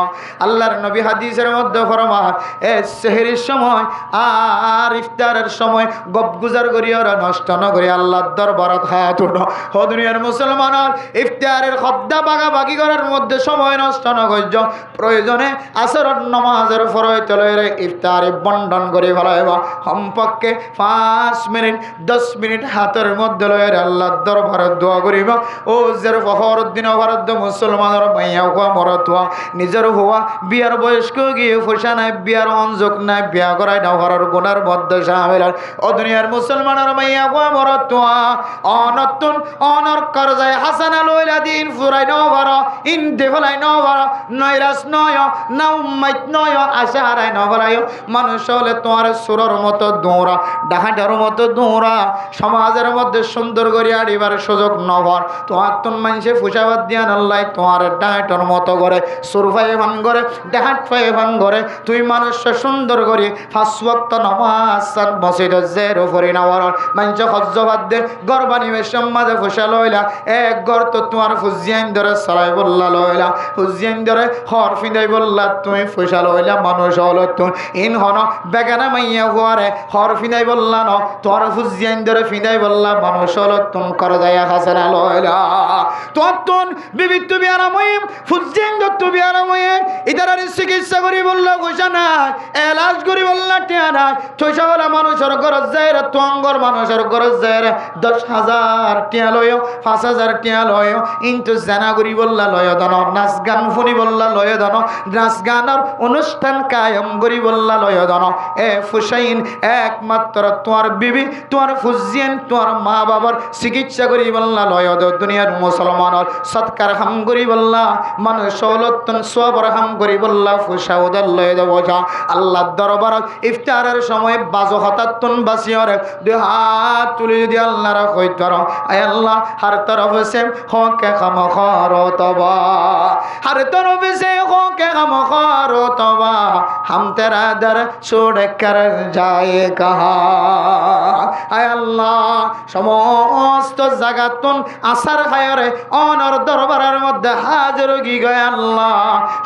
আল্লাহর নবী হাদিসের মধ্যে ফরমান এ সেহরের সময় আর ইফতারের সময় গপগুজার করিয়া নষ্ট ন করি আল্লাহর দরবারত হাত উঠো ও দুনিয়ার মুসলমানের ইফতারের খদ্দা বাগাবাগি করার মধ্যে সময় নষ্ট ন করজ প্রয়োজনে আসরের নামাজের ফরয়তে লইরে ইফতারে বন্টন করে ফেলাইবা কমপক্ষে 5 মিনিট 10 মিনিট হাতের মধ্যে লয়ের আল্লাহর দরবারে দোয়া করিব ও জের ফখরউদ্দিন ভারত মুসলমানের মাইয়া কোয়া মরতুয়া নিজের হওয়া বিয়ার বয়স্ক গিয়ে ফুসা নাই বিয়ার অঞ্জক নাই বিয়া করাই না ঘরের গুনার মধ্যে শামিল ও দুনিয়ার মুসলমানের মাইয়া কোয়া মরতুয়া অনতুন অনর করজায় হাসানা লইলা দিন ফুরাই ন ভার ইন দেফলাই ন ভার নয়রাস নয় না উম্মাইত নয় আশা হারাই ন ভারায় মানুষ হলে তোমার সুরর মতো দৌড়া ডাহাটার মতো দৌড়া সমাজের মধ্যে সুন্দর করে আড়িবার সুযোগ নভর তোমার তোর মানুষে ফুসাবাদ দিয়া আল্লাহ তোমার ডাহাটার মতো করে সুর ফাই ভান করে ডাহাট ফাই ভান করে তুই মানুষ সুন্দর করে 5 ওয়াক্ত নামাজ মসজিদ জের উপরে নাওয়ার মানুষ হজ্জবাদ দে গর্বানিবেশ মাঝে ফুসা লইলা এক গর তো তোমার ফুজিয়ান ধরে সরাই বললা লইলা ফুজিয়ান ধরে হর ফিদাই বললা তুমি ফুসা লইলা মানুষ হলো তুমি ইন হন বেগানা মাইয়া হুয়ারে হর ফিদাই বললা ন তোর ফুজিয়ান ধরে ফিদাই বললা মানুষ হলো তুমি কর যায়া হাসানা লইলা তোর তুন বিবিধ তুমি আরামই ফুজিয়ান তুমি আরামই ইদারার চিকিৎসা করি বললা ঘোষা নাই এলাজ করি বললা টিয়া নাই ছয়শা বলা মানুষের গরজ যায় রে তোঙ্গর মানুষের গরজ যায় রে 10,000 টিয়া লয় 5,000 টিয়া লয় কিন্তু জানা করি বললা লয় দান নাচ গান ফুনি বললা লয় দান নাচ গানের অনুষ্ঠান কায়েম করি বললা লয় দান এ ফুসাইন একমাত্র তোমার বিবি তোমার ফুজিয়ান তোমার মা বাবার চিকিৎসা করি বললা লয় দুনিয়ার মুসলমানের সৎকার হাম করি বললা মানুষ হলতন সবর হাম করি বললা ফুসা উদার লয় দেব যা আল্লাহর দরবার ইফতারের সময় বাজো হতাত্তন বাসিয়রে দুই হাত তুলে যদি আল্লাহর কইত করো আয় আল্লাহ हर तरफ से हो के गम खारो तबा हर तरफ से हो के गम खारो तबा हम तेरा दर छोड़ कर जाए कहाँ आय अल्लाह समस्त जगतन आसार खायरे অনর দরবারের মধ্যে হাজির হই গয় আল্লাহ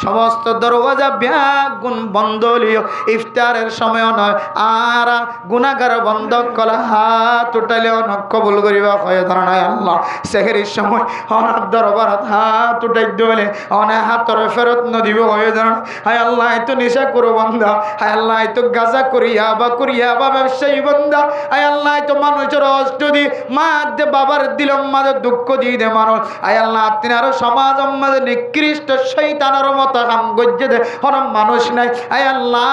সমস্ত দরওয়াজা ব্যাগুন বন্ধ লিও ইফতারের সময় নয় আর গুনাহগার বন্ধ কলা হাত উঠালে অনেক কবুল করিবা কয় ধরনায় আল্লাহ সেহরির সময় অনার দরবারত হাত উঠাই দিলে অনেক হাতর ফেরত নদিব হয়ে ধরন হায় আল্লাহ এত নেশা করো বন্ধা হায় আল্লাহ এত গাজা করি আবা করিয়া বা ব্যবসায়ী বন্ধা আয় আল্লাহ তো মানুষের অষ্ট দি মা দে বাবার দিলম মাঝে দুঃখ দিয়ে দে মানুষ আয় আল্লাহ তিনি আরো সমাজ মাঝে নিকৃষ্ট শৈতানের মতো কাম গজ্জে দে হরম মানুষ নাই আয় আল্লাহ